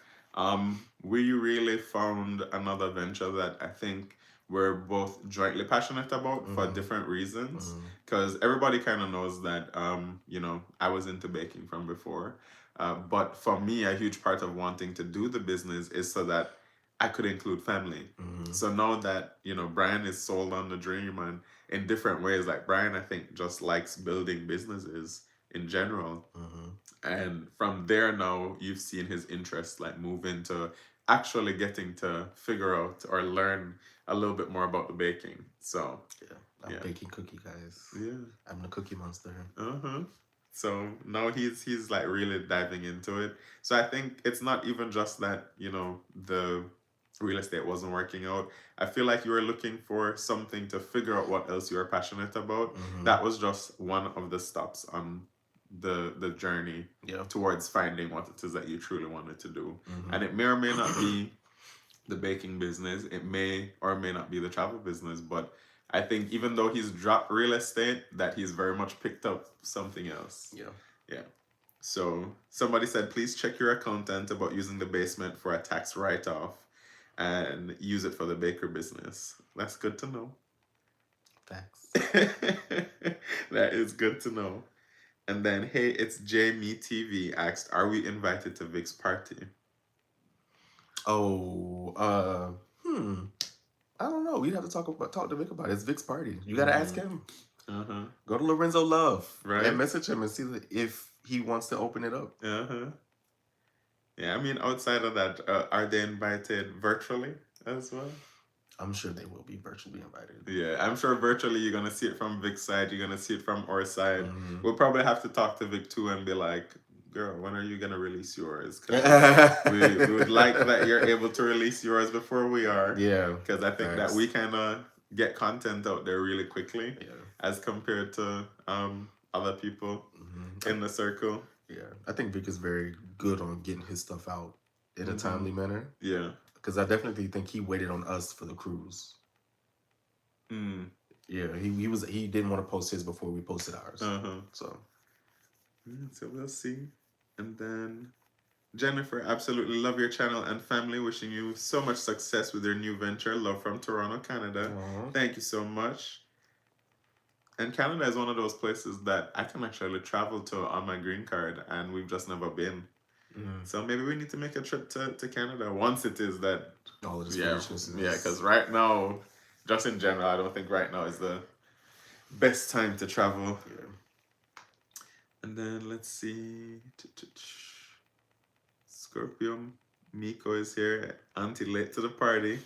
Speaker 2: we really found another venture that I think we're both jointly passionate about for
Speaker 1: Mm-hmm.
Speaker 2: different reasons.
Speaker 1: Mm-hmm.
Speaker 2: Because everybody kind of knows that I was into baking from before, but for me, a huge part of wanting to do the business is so that I could include family.
Speaker 1: Mm-hmm.
Speaker 2: So now that Brian is sold on the dream and in different ways, like Brian, I think just likes building businesses in general.
Speaker 1: Mm-hmm.
Speaker 2: And from there now you've seen his interest like move into actually getting to figure out or learn a little bit more about the baking. So
Speaker 1: Yeah, I'm
Speaker 2: yeah.
Speaker 1: baking cookie guys.
Speaker 2: Yeah.
Speaker 1: I'm the cookie monster.
Speaker 2: Uh-huh. So now he's like really diving into it. So I think it's not even just that, the real estate wasn't working out. I feel like you were looking for something to figure out what else you were passionate about.
Speaker 1: Mm-hmm.
Speaker 2: That was just one of the stops on the journey
Speaker 1: Yeah.
Speaker 2: towards finding what it is that you truly wanted to do.
Speaker 1: Mm-hmm.
Speaker 2: And it may or may not be the baking business. It may or may not be the travel business, but I think even though he's dropped real estate, that he's very much picked up something else.
Speaker 1: Yeah.
Speaker 2: Yeah. So somebody said, please check your accountant about using the basement for a tax write-off and use it for the baker business. That's good to know.
Speaker 1: Facts.
Speaker 2: That is good to know. And then, hey, it's Jamie TV asked, are we invited to Vic's party?
Speaker 1: Oh, I don't know. We'd have to talk to Vic about it. It's Vic's party. You gotta ask him.
Speaker 2: Uh-huh.
Speaker 1: Go to Lorenzo Love,
Speaker 2: Right.
Speaker 1: and message him and see if he wants to open it up.
Speaker 2: Uh-huh. Yeah, I mean, outside of that, are they invited virtually as well?
Speaker 1: I'm sure they will be virtually invited.
Speaker 2: Yeah, I'm sure virtually you're gonna see it from Vic's side, you're gonna see it from our side.
Speaker 1: Mhm.
Speaker 2: We'll probably have to talk to Vic too and be like, girl, when are you gonna release yours? 'Cause we would like that you're able to release yours before we are.
Speaker 1: Yeah.
Speaker 2: Because I think that
Speaker 1: Facts.
Speaker 2: we kind of get content out there really quickly.
Speaker 1: Yeah.
Speaker 2: as compared to other people
Speaker 1: Mm-hmm.
Speaker 2: in the circle.
Speaker 1: Yeah, I think Vic is very good on getting his stuff out in a
Speaker 2: Mm-hmm.
Speaker 1: timely manner.
Speaker 2: Yeah.
Speaker 1: Because I definitely think he waited on us for the cruise.
Speaker 2: Mm.
Speaker 1: Yeah, he didn't want to post his before we posted ours.
Speaker 2: Uh-huh.
Speaker 1: So
Speaker 2: So we'll see. And then Jennifer, absolutely love your channel and family. Wishing you so much success with your new venture. Love from Toronto, Canada.
Speaker 1: aw.
Speaker 2: Thank you so much. And Canada is one of those places that I can actually travel to on my green card, and we've just never been.
Speaker 1: Mm.
Speaker 2: So maybe we need to make a trip to Canada once it is that.
Speaker 1: All of this
Speaker 2: Yeah,
Speaker 1: foolishness
Speaker 2: yeah. Because
Speaker 1: is.
Speaker 2: right now, just in general, I don't think right now is the best time to travel.
Speaker 1: Yeah.
Speaker 2: And then let's see. Scorpio Miko is here. Auntie late to the party.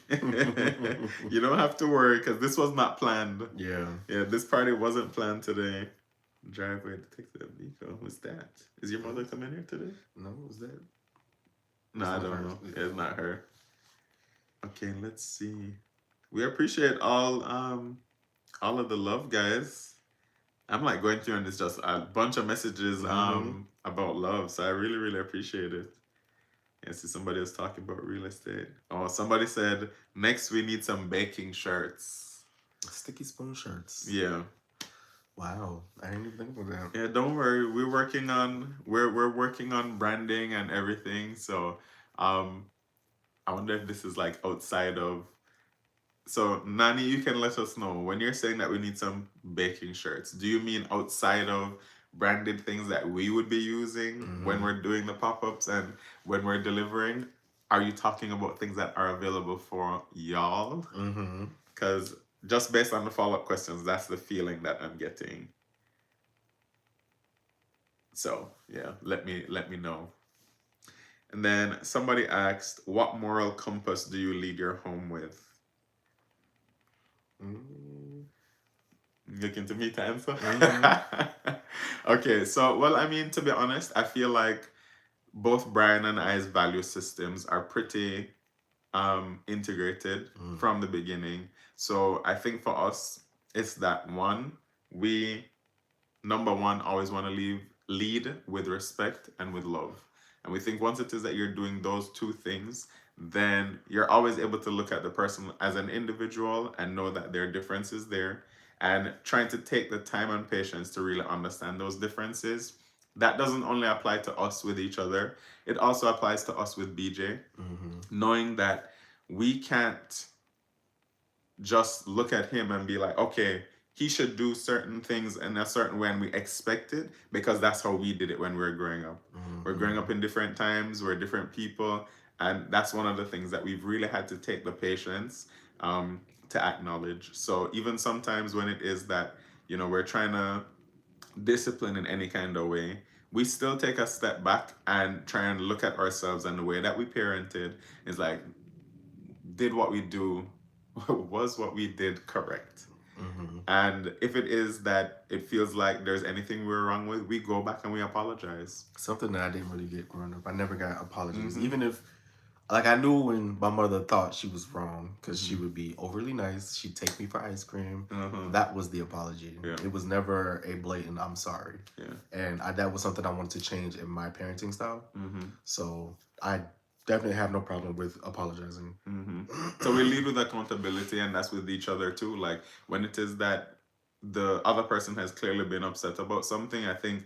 Speaker 2: You don't have to worry because this was not planned.
Speaker 1: Yeah.
Speaker 2: Yeah, this party wasn't planned today. Driveway detective Miko. Who's that? Is your mother coming here today?
Speaker 1: No, is that?
Speaker 2: No,
Speaker 1: It's
Speaker 2: I
Speaker 1: not
Speaker 2: don't
Speaker 1: her.
Speaker 2: know. It's not her. Okay, let's see. We appreciate all of the love, guys. I'm like going through and it's just a bunch of messages
Speaker 1: Mm-hmm.
Speaker 2: about love. So I really, really appreciate it. I see somebody was talking about real estate. Oh, somebody said next we need some baking shirts.
Speaker 1: Sticky spoon shirts.
Speaker 2: Yeah.
Speaker 1: Wow, I didn't even think about that.
Speaker 2: Yeah, don't worry. We're working on branding and everything. So um I wonder if this is like outside of. So Nani, you can let us know when you're saying that we need some baking shirts. Do you mean outside of branded things that we would be using when
Speaker 1: Mm-hmm.
Speaker 2: we're doing the pop-ups and when we're delivering? Are you talking about things that are available for y'all?
Speaker 1: Mm-hmm.
Speaker 2: Because just based on the follow-up questions, that's the feeling that I'm getting. So yeah, let me know. And then somebody asked, what moral compass do you lead your home with?
Speaker 1: Mm-hmm.
Speaker 2: Looking to me to answer?
Speaker 1: Mm-hmm.
Speaker 2: Okay, so, well, I mean, to be honest, I feel like both Brian and I's value systems are pretty integrated
Speaker 1: Mm.
Speaker 2: from the beginning. So I think for us, it's that one, we number one, always want to lead with respect and with love. And we think once it is that you're doing those two things, then you're always able to look at the person as an individual and know that there are differences there. And trying to take the time and patience to really understand those differences. That doesn't only apply to us with each other, it also applies to us with BJ.
Speaker 1: Mm-hmm.
Speaker 2: Knowing that we can't just look at him and be like, okay, he should do certain things in a certain way and we expect it because that's how we did it when we were growing up. We're growing
Speaker 1: Mm-hmm.
Speaker 2: up in different times, we're different people, and that's one of the things that we've really had to take the patience to acknowledge. So even sometimes when it is that, we're trying to discipline in any kind of way, we still take a step back and try and look at ourselves and the way that we parented is like, did what we do was what we did correct?
Speaker 1: Mm-hmm.
Speaker 2: And if it is that it feels like there's anything we're wrong with, we go back and we apologize.
Speaker 1: Something that I didn't really get growing up. I never got apologies,
Speaker 2: Mm-hmm.
Speaker 1: even if, like, I knew when my mother thought she was wrong because she
Speaker 2: Mm-hmm.
Speaker 1: would be overly nice. She'd take me for ice cream.
Speaker 2: Uh-huh.
Speaker 1: That was the apology.
Speaker 2: Yeah.
Speaker 1: It was never a blatant "I'm sorry."
Speaker 2: Yeah.
Speaker 1: And that was something I wanted to change in my parenting style.
Speaker 2: Mm-hmm.
Speaker 1: So I definitely have no problem with apologizing.
Speaker 2: Mm-hmm. So we lead with accountability, and that's with each other too. Like when it is that the other person has clearly been upset about something, I think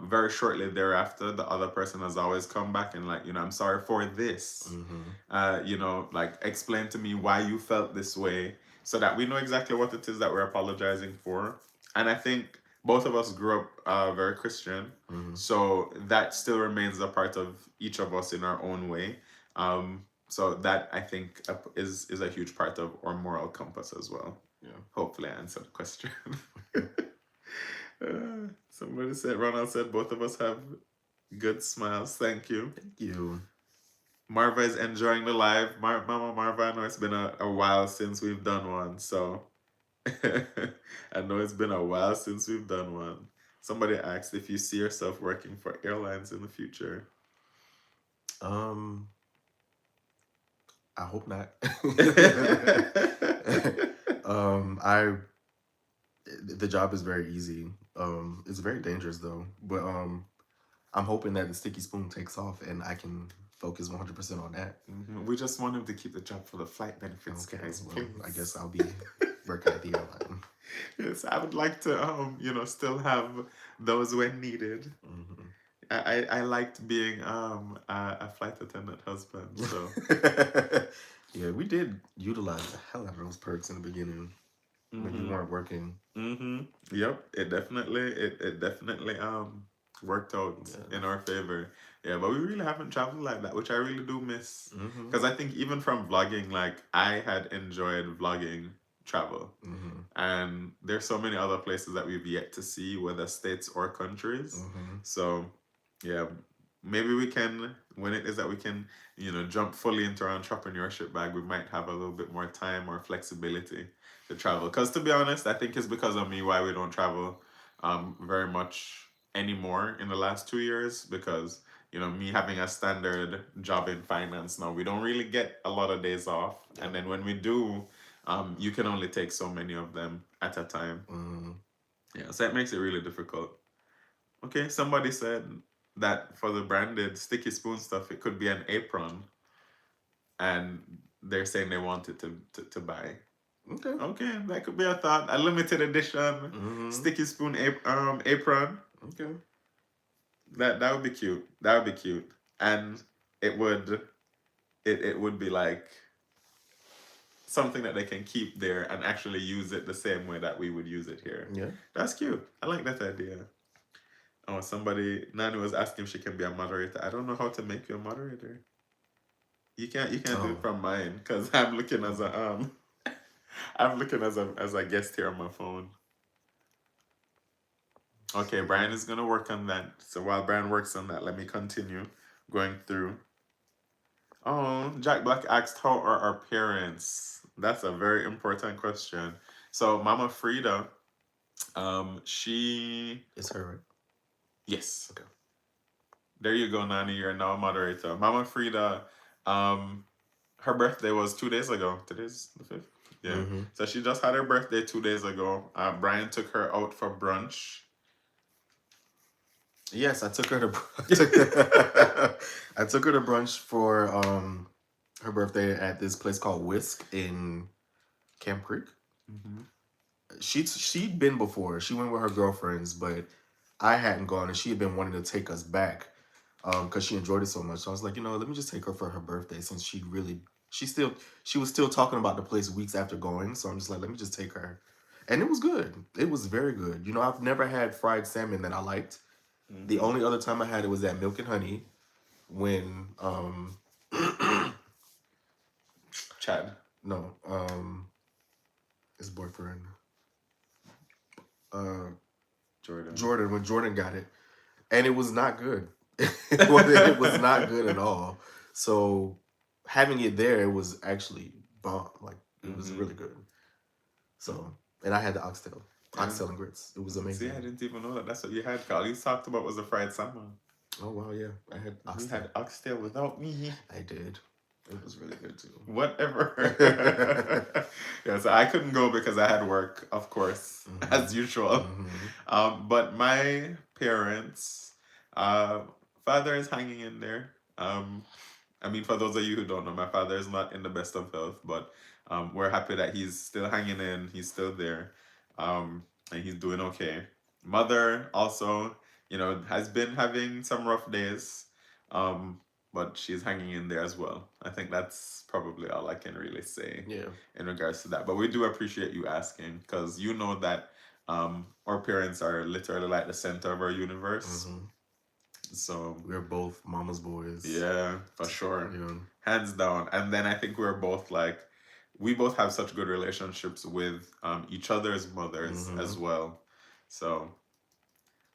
Speaker 2: very shortly thereafter, the other person has always come back and like, I'm sorry for this. Like explain to me why you felt this way so that we know exactly what it is that we're apologizing for. And I think both of us grew up very Christian.
Speaker 1: Mm-hmm.
Speaker 2: So that still remains a part of each of us in our own way. So that I think is a huge part of our moral compass as well.
Speaker 1: Yeah.
Speaker 2: Hopefully I answered the question. Somebody said, Ronald said, both of us have good smiles. Thank you.
Speaker 1: Thank you.
Speaker 2: Marva is enjoying the live. Mama Marva, I know it's been a while since we've done one. So I know it's been a while since we've done one. Somebody asked if you see yourself working for airlines in the future.
Speaker 1: I hope not. I the job is very easy. It's very dangerous though, but I'm hoping that the sticky spoon takes off and I can focus 100% on that.
Speaker 2: We just want him to keep the job for the flight benefits,
Speaker 1: Okay,
Speaker 2: guys,
Speaker 1: well, I guess
Speaker 2: please.
Speaker 1: I'll be working at the airline.
Speaker 2: Yes, I would like to, still have those when needed. I liked being a flight attendant husband, so.
Speaker 1: Yeah, we did utilize the hell out of those perks in the beginning when you
Speaker 2: Mm-hmm.
Speaker 1: weren't working.
Speaker 2: Mm-hmm. Yep. It definitely worked out
Speaker 1: Yeah.
Speaker 2: in our favor. Yeah, but we really haven't traveled like that, which I really do miss.
Speaker 1: Mm-hmm.
Speaker 2: Because I think even from vlogging, like I had enjoyed vlogging travel.
Speaker 1: Mm-hmm.
Speaker 2: And there's so many other places that we've yet to see, whether states or countries.
Speaker 1: Mm-hmm.
Speaker 2: So yeah, maybe we can, when it is that we can, jump fully into our entrepreneurship bag, we might have a little bit more time or flexibility to travel. Because to be honest, I think it's because of me why we don't travel very much anymore in the last 2 years. Because me having a standard job in finance now, we don't really get a lot of days off,
Speaker 1: Yeah.
Speaker 2: and then when we do, you can only take so many of them at a time.
Speaker 1: Mm-hmm.
Speaker 2: Yeah, so it makes it really difficult. Okay, somebody said that for the branded sticky spoon stuff, it could be an apron, and they're saying they want it to buy.
Speaker 1: Okay.
Speaker 2: Okay, that could be a thought. A limited edition
Speaker 1: Mm-hmm.
Speaker 2: sticky spoon apron.
Speaker 1: Okay.
Speaker 2: That would be cute. That would be cute, and it would it would be like something that they can keep there and actually use it the same way that we would use it here.
Speaker 1: Yeah.
Speaker 2: That's cute. I like that idea. Oh, Nani was asking if she can be a moderator. I don't know how to make you a moderator. You can't do
Speaker 1: Oh.
Speaker 2: it from mine because I'm looking as a I'm looking as a guest here on my phone. Okay, Brian is gonna work on that. So while Brian works on that, let me continue going through. Oh, Jack Black asked, how are our parents? That's a very important question. So Mama Frida, she
Speaker 1: It's her, right?
Speaker 2: yes.
Speaker 1: Okay.
Speaker 2: There you go, Nani. You're now a moderator. Mama Frida, um, her birthday was 2 days ago. Today's the 5th. Yeah.
Speaker 1: Mm-hmm.
Speaker 2: So she just had her birthday 2 days ago. Brian took her out for brunch.
Speaker 1: Yes, I took her to I took her to brunch for her birthday at this place called Whisk in Camp Creek.
Speaker 2: Mm-hmm.
Speaker 1: She'd been before. She went with her girlfriends, but I hadn't gone, and she had been wanting to take us back because she enjoyed it so much. So I was like, let me just take her for her birthday since she was still talking about the place weeks after going. So I'm just like, let me just take her, and it was good. It was very good. I've never had fried salmon that I liked. The
Speaker 2: Mm-hmm.
Speaker 1: only other time I had it was at Milk and Honey when
Speaker 2: Chad.
Speaker 1: no his boyfriend uh
Speaker 2: Jordan.
Speaker 1: Jordan, when Jordan got it, and it was not good. It was not good at all. So having it there, it was actually bomb. Like it was
Speaker 2: Mm-hmm.
Speaker 1: really good. So and I had the oxtail,
Speaker 2: Yeah.
Speaker 1: oxtail and grits. It was
Speaker 2: See, I
Speaker 1: amazing.
Speaker 2: didn't even know that. That's what you had. All you talked about was the fried salmon.
Speaker 1: Oh wow, yeah, I had
Speaker 2: You
Speaker 1: oxtail.
Speaker 2: had oxtail without me.
Speaker 1: I did. It was really good too.
Speaker 2: Whatever. Yeah, so I couldn't go because I had work, of course,
Speaker 1: Mm-hmm.
Speaker 2: as usual.
Speaker 1: Mm-hmm.
Speaker 2: But my parents, uh, father is hanging in there. I mean, for those of you who don't know, my father is not in the best of health, but we're happy that he's still hanging in. He's still there, and he's doing okay. Mother also, has been having some rough days, um, but she's hanging in there as well. I think that's probably all I can really say
Speaker 1: Yeah.
Speaker 2: in regards to that. But we do appreciate you asking because you know that our parents are literally like the center of our universe.
Speaker 1: Mm-hmm.
Speaker 2: So
Speaker 1: We are both mama's boys.
Speaker 2: yeah, for sure.
Speaker 1: Yeah.
Speaker 2: Hands down. And then I think we're both like, we both have such good relationships with each other's mothers
Speaker 1: Mm-hmm.
Speaker 2: as well. So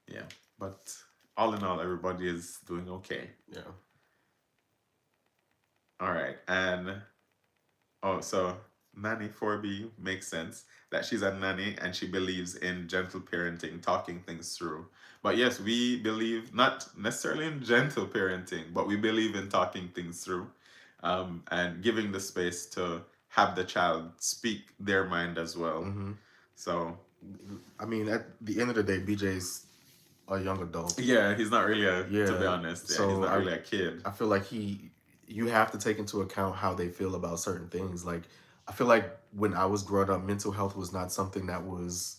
Speaker 2: yeah, but all in all, everybody is doing okay.
Speaker 1: Yeah.
Speaker 2: All right. And oh, so nanny 4B makes sense that she's a nanny and she believes in gentle parenting, talking things through. But yes, we believe not necessarily in gentle parenting, but we believe in talking things through, and giving the space to have the child speak their mind as well.
Speaker 1: Mm-hmm.
Speaker 2: So
Speaker 1: I mean, at the end of the day, BJ's a young adult.
Speaker 2: Yeah, he's not really a, to be
Speaker 1: Yeah.
Speaker 2: honest, yeah, he's
Speaker 1: So
Speaker 2: not really a kid.
Speaker 1: I feel like you have to take into account how they feel about certain things. Like, I feel like when I was growing up, mental health was not something that was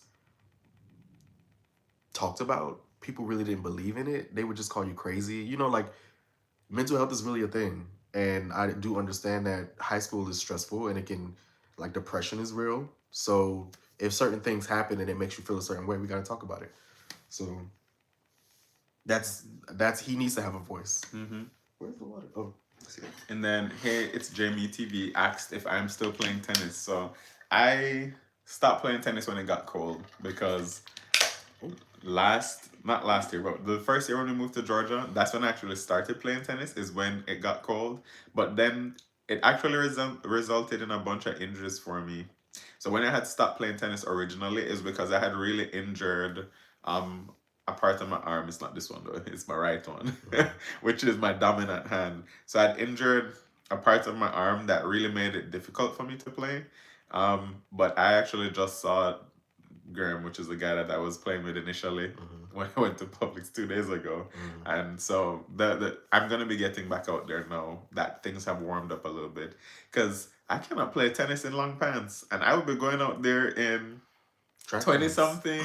Speaker 1: talked about. People really didn't believe in it. They would just call you crazy. Like mental health is really a thing. And I do understand that high school is stressful and it can, like, depression is real. So if certain things happen and it makes you feel a certain way, we got to talk about it. So that's he needs to have a voice.
Speaker 2: Mm-hmm.
Speaker 1: Where's the water? Oh, let's see.
Speaker 2: And then, hey, it's Jamie TV asked if I'm still playing tennis. So I stopped playing tennis when it got cold because not last year, but the first year when we moved to Georgia, that's when I actually started playing tennis, is when it got cold. But then it actually resulted in a bunch of injuries for me. So when I had stopped playing tennis originally, is because I had really injured um a part of my arm. It's not this one though, it's my right one, which is my dominant hand. So I'd injured a part of my arm that really made it difficult for me to play. But I actually just saw Graham, which is the guy that I was playing with initially when I went to Publix 2 days ago. And so the I'm gonna be getting back out there now that things have warmed up a little bit, because I cannot play tennis in long pants, and I will be going out there in
Speaker 1: Track
Speaker 2: 20
Speaker 1: pants.
Speaker 2: something,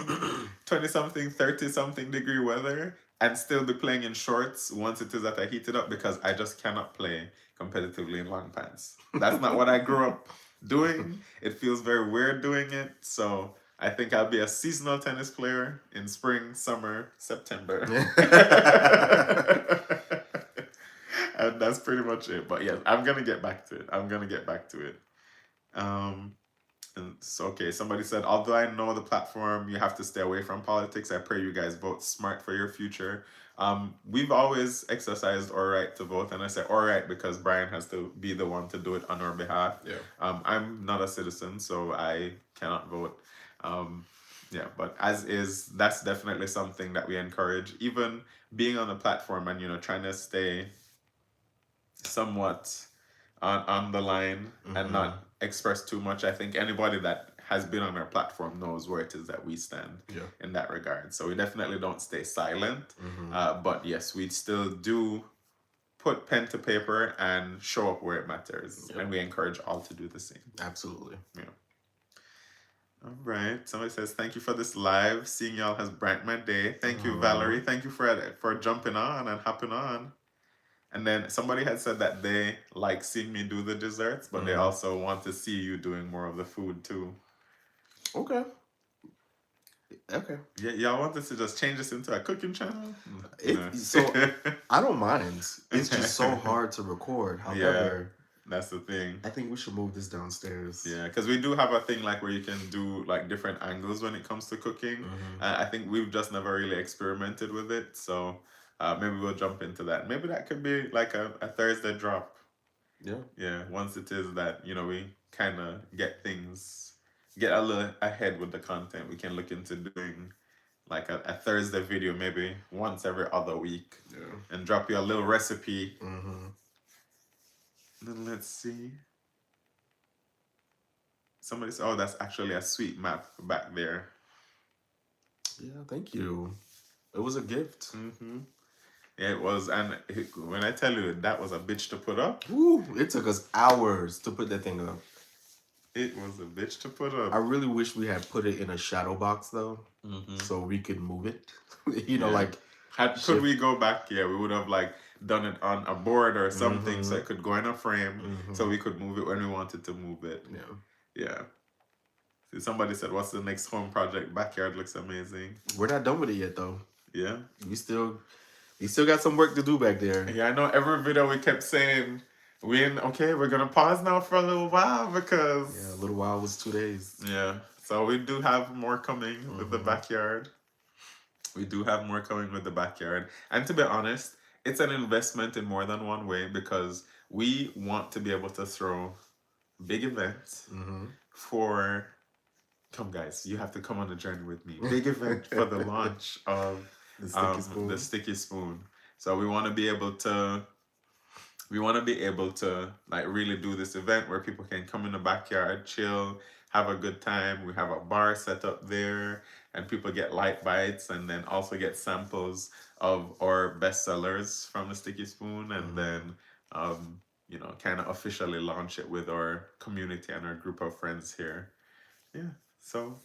Speaker 2: 20 something, 30 something degree weather, and still be playing in shorts once it is that I heat it up, because I just cannot play competitively in long pants. That's not what I grew up doing. It feels very weird doing it. So I think I'll be a seasonal tennis player in spring, summer, September. And that's pretty much it. But yes, I'm gonna get back to it. I'm gonna get back to it. Um, and so, okay, somebody said, although I know the platform, you have to stay away from politics. I pray you guys vote smart for your future. We've always exercised our right to vote, and I say all right because Brian has to be the one to do it on our behalf.
Speaker 1: Yeah.
Speaker 2: I'm not a citizen, so I cannot vote. Yeah, but as is, that's definitely something that we encourage. Even being on the platform and trying to stay somewhat on the line and not express too much. I think anybody that has been on our platform knows where it is that we stand in that regard. So we definitely don't stay silent. But yes, we still do put pen to paper and show up where it matters. And we encourage all to do the same.
Speaker 1: Absolutely.
Speaker 2: Yeah. All right. Somebody says, thank you for this live. Seeing y'all has brightened my day. Thank you, Valerie. Thank you for jumping on and hopping on. And then somebody had said that they like seeing me do the desserts, but they also want to see you doing more of the food too.
Speaker 1: Okay.
Speaker 2: Yeah, y'all want us to just change this into a cooking channel?
Speaker 1: So I don't mind. It's just so hard to record. However,
Speaker 2: that's the thing.
Speaker 1: I think we should move this downstairs.
Speaker 2: Yeah, because we do have a thing like where you can do like different angles when it comes to cooking. I think we've just never really experimented with it, so maybe we'll jump into that. Maybe that could be like a Thursday drop. Yeah, once it is that we kind of get a little ahead with the content, we can look into doing like a Thursday video maybe once every other week and drop you a little recipe. Then let's see. Somebody said, oh, that's actually a sweet map back there.
Speaker 1: Yeah, thank you. It was a gift.
Speaker 2: Yeah, it was. And when I tell you, that was a bitch to put up.
Speaker 1: Woo, it took us hours to put that thing up.
Speaker 2: It was a bitch to put up.
Speaker 1: I really wish we had put it in a shadow box though, so we could move it. Like
Speaker 2: could we go back? Yeah, we would have like done it on a board or something so it could go in a frame, so we could move it when we wanted to move it. Yeah. See, somebody said, "What's the next home project? Backyard looks amazing."
Speaker 1: We're not done with it yet though.
Speaker 2: Yeah.
Speaker 1: We still got some work to do back there.
Speaker 2: Yeah, I know. Every video we kept saying, we're gonna pause now for a little while because
Speaker 1: a little while was 2 days.
Speaker 2: Yeah, so we do have more coming with the backyard. We do have more coming with the backyard, and to be honest, it's an investment in more than one way because we want to be able to throw big events for. Come, guys, you have to come on the journey with me. Big event for the launch of the sticky spoon. So we want to be able to like really do this event where people can come in the backyard, chill, have a good time. We have a bar set up there, and people get light bites, and then also get samples of our bestsellers from the Sticky Spoon, and then kind of officially launch it with our community and our group of friends here. Yeah. So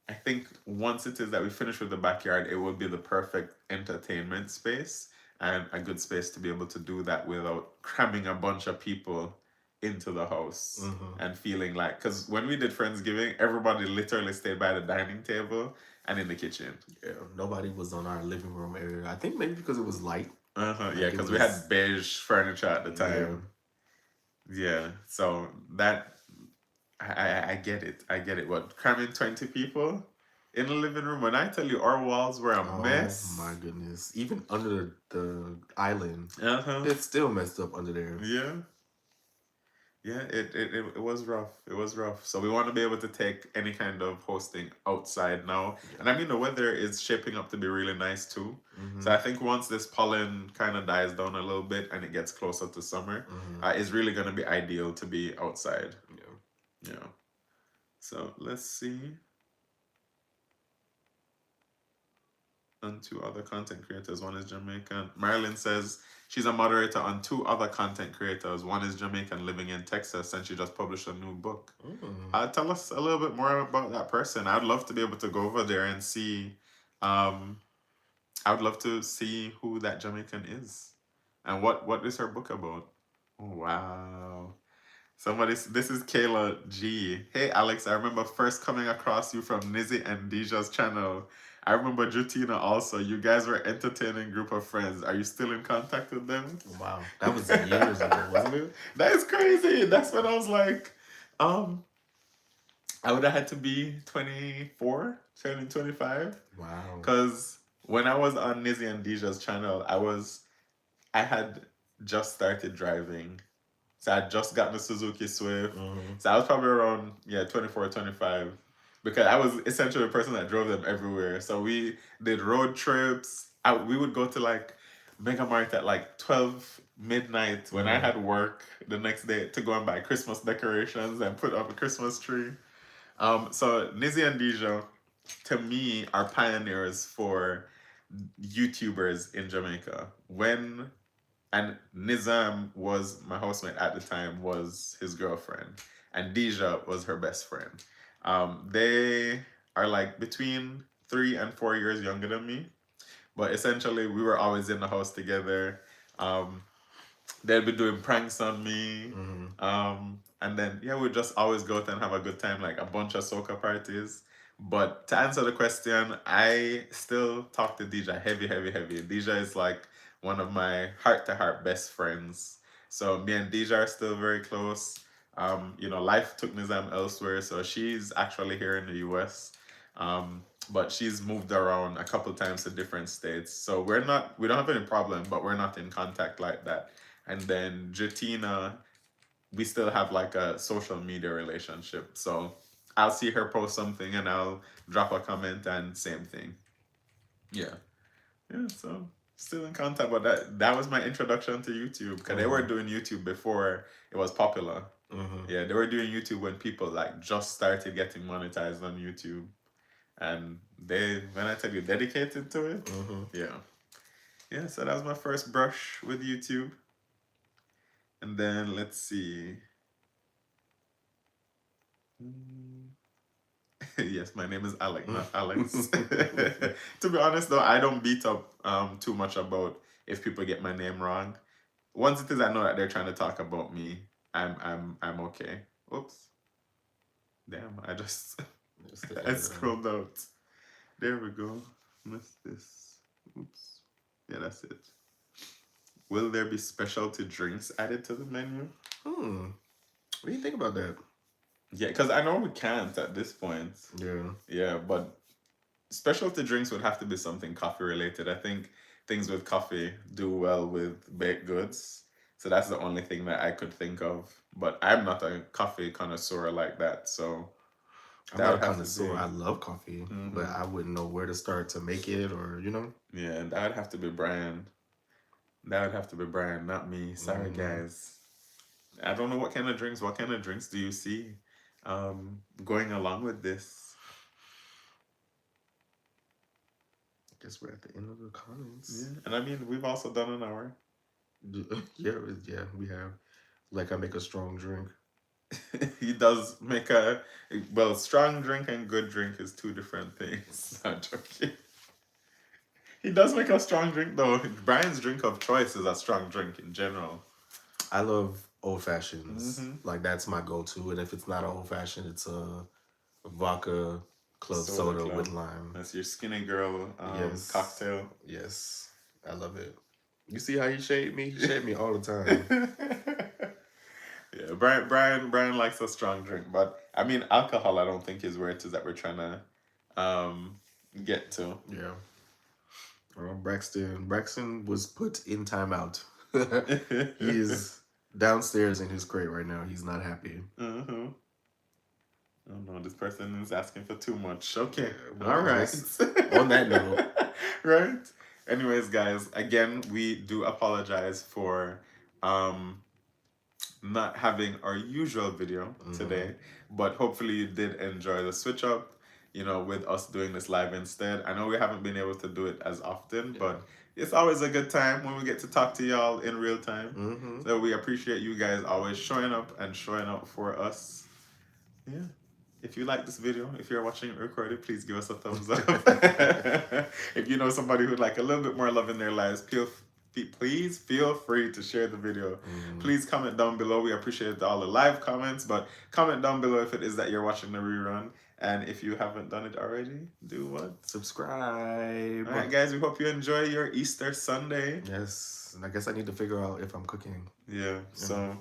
Speaker 2: I think once it is that we finish with the backyard, it will be the perfect entertainment space and a good space to be able to do that without cramming a bunch of people into the house and feeling like, because when we did Friendsgiving, everybody literally stayed by the dining table and in the kitchen.
Speaker 1: Yeah, nobody was on our living room area. I think maybe because it was light.
Speaker 2: Yeah, because we had beige furniture at the time. Yeah, so that I get it. I get it. What, cramming 20 people in the living room? When I tell you our walls were a mess.
Speaker 1: Oh my goodness. Even under the island,
Speaker 2: Uh-huh.
Speaker 1: it's still messed up under there.
Speaker 2: Yeah. Yeah, it was rough. It was rough. So we want to be able to take any kind of hosting outside now. Yeah. And I mean, the weather is shaping up to be really nice too. So I think once this pollen kind of dies down a little bit and it gets closer to summer, it's really going to be ideal to be outside. Yeah. Yeah. So let's see. And two other content creators. One is Jamaican. Marilyn says she's a moderator on two other content creators. One is Jamaican living in Texas, and she just published a new book. Tell us a little bit more about that person. I'd love to be able to go over there and see. I would love to see who that Jamaican is, and what is her book about. Oh, wow. This is Kayla G. Hey Alex, I remember first coming across you from Nizzy and Deja's channel. I remember Jutina also. You guys were entertaining group of friends. Are you still in contact with them?
Speaker 1: Wow. That was years ago, wasn't it?
Speaker 2: That is crazy. That's when I was like, I would have had to be 24, turning 25.
Speaker 1: Wow.
Speaker 2: Because when I was on Nizzy and Deja's channel, I had just started driving. So I just got the Suzuki Swift. So I was probably around 24, 25. Because I was essentially the person that drove them everywhere. So we did road trips. We would go to like Mega Mart at like 12 midnight when I had work the next day to go and buy Christmas decorations and put up a Christmas tree. So Nizzy and Deja, to me, are pioneers for YouTubers in Jamaica. And Nizam was my housemate at the time, was his girlfriend, and Deja was her best friend. They are like between 3 and 4 years younger than me, but essentially we were always in the house together. They'd be doing pranks on me, and then we'd just always go out and have a good time, like a bunch of soca parties. But to answer the question, I still talk to Deja heavy, heavy, heavy. Deja is like one of my heart-to-heart best friends. So me and Deja are still very close. Life took Nizam elsewhere, so she's actually here in the US. But she's moved around a couple times to different states. So we don't have any problem, but we're not in contact like that. And then Jutina, we still have like a social media relationship. So I'll see her post something and I'll drop a comment and same thing. Yeah. Yeah, so still in contact, but that was my introduction to YouTube, because they were doing YouTube before it was popular. Yeah, they were doing YouTube when people like just started getting monetized on YouTube, and when I tell you, dedicated to it. Yeah. So that was my first brush with YouTube, and then let's see. Yes, my name is Alec, not Alex. To be honest though, I don't beat up too much about if people get my name wrong. Once it is I know that they're trying to talk about me, I'm okay. Oops. Damn, I just I scrolled out. There we go. What's this? Oops. Yeah, that's it. Will there be specialty drinks added to the menu?
Speaker 1: What do you think about that?
Speaker 2: Yeah, because I know we can't at this point. Yeah, but specialty drinks would have to be something coffee related. I think things with coffee do well with baked goods. So that's the only thing that I could think of. But I'm not a coffee connoisseur like that. So
Speaker 1: I'm not a connoisseur. I love coffee, but I wouldn't know where to start to make it, or
Speaker 2: Yeah, that would have to be Brian. That would have to be Brian, not me. Sorry, guys. I don't know what kind of drinks. What kind of drinks do you see? going along with this.
Speaker 1: Guess we're at the end of the comments.
Speaker 2: Yeah, and I mean, we've also done an hour.
Speaker 1: Yeah, we have. Like I make a strong drink.
Speaker 2: He does make a strong drink and good drink is two different things. Not joking. He does make a strong drink though. Brian's drink of choice is a strong drink in general.
Speaker 1: I love old fashions. Like that's my go-to, and if it's not an old fashioned, it's a vodka club soda with lime.
Speaker 2: That's your skinny girl
Speaker 1: yes.
Speaker 2: cocktail.
Speaker 1: Yes, I love it. You see how he shade me? He shade me all the time.
Speaker 2: Yeah, Brian likes a strong drink, but I mean, alcohol I don't think is where it is that we're trying to get to.
Speaker 1: Yeah. Braxton was put in timeout. He is downstairs in his crate right now. He's not happy.
Speaker 2: Oh no, this person is asking for too much. Okay,
Speaker 1: well,
Speaker 2: all right.
Speaker 1: On that note,
Speaker 2: right. Anyways, guys, again, we do apologize for not having our usual video today, but hopefully you did enjoy the switch up, with us doing this live instead. I know we haven't been able to do it as often, but it's always a good time when we get to talk to y'all in real time. So we appreciate you guys always showing up and showing up for us. Yeah. If you like this video, if you're watching it recorded, please give us a thumbs up. If you know somebody who'd like a little bit more love in their lives, please feel free to share the video. Please comment down below. We appreciate all the live comments, but comment down below if it is that you're watching the rerun. And if you haven't done it already, do what?
Speaker 1: Subscribe.
Speaker 2: All right, guys, we hope you enjoy your Easter Sunday.
Speaker 1: Yes, and I guess I need to figure out if I'm cooking.
Speaker 2: Yeah, so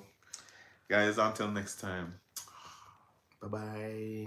Speaker 2: guys, until next time.
Speaker 1: Bye-bye.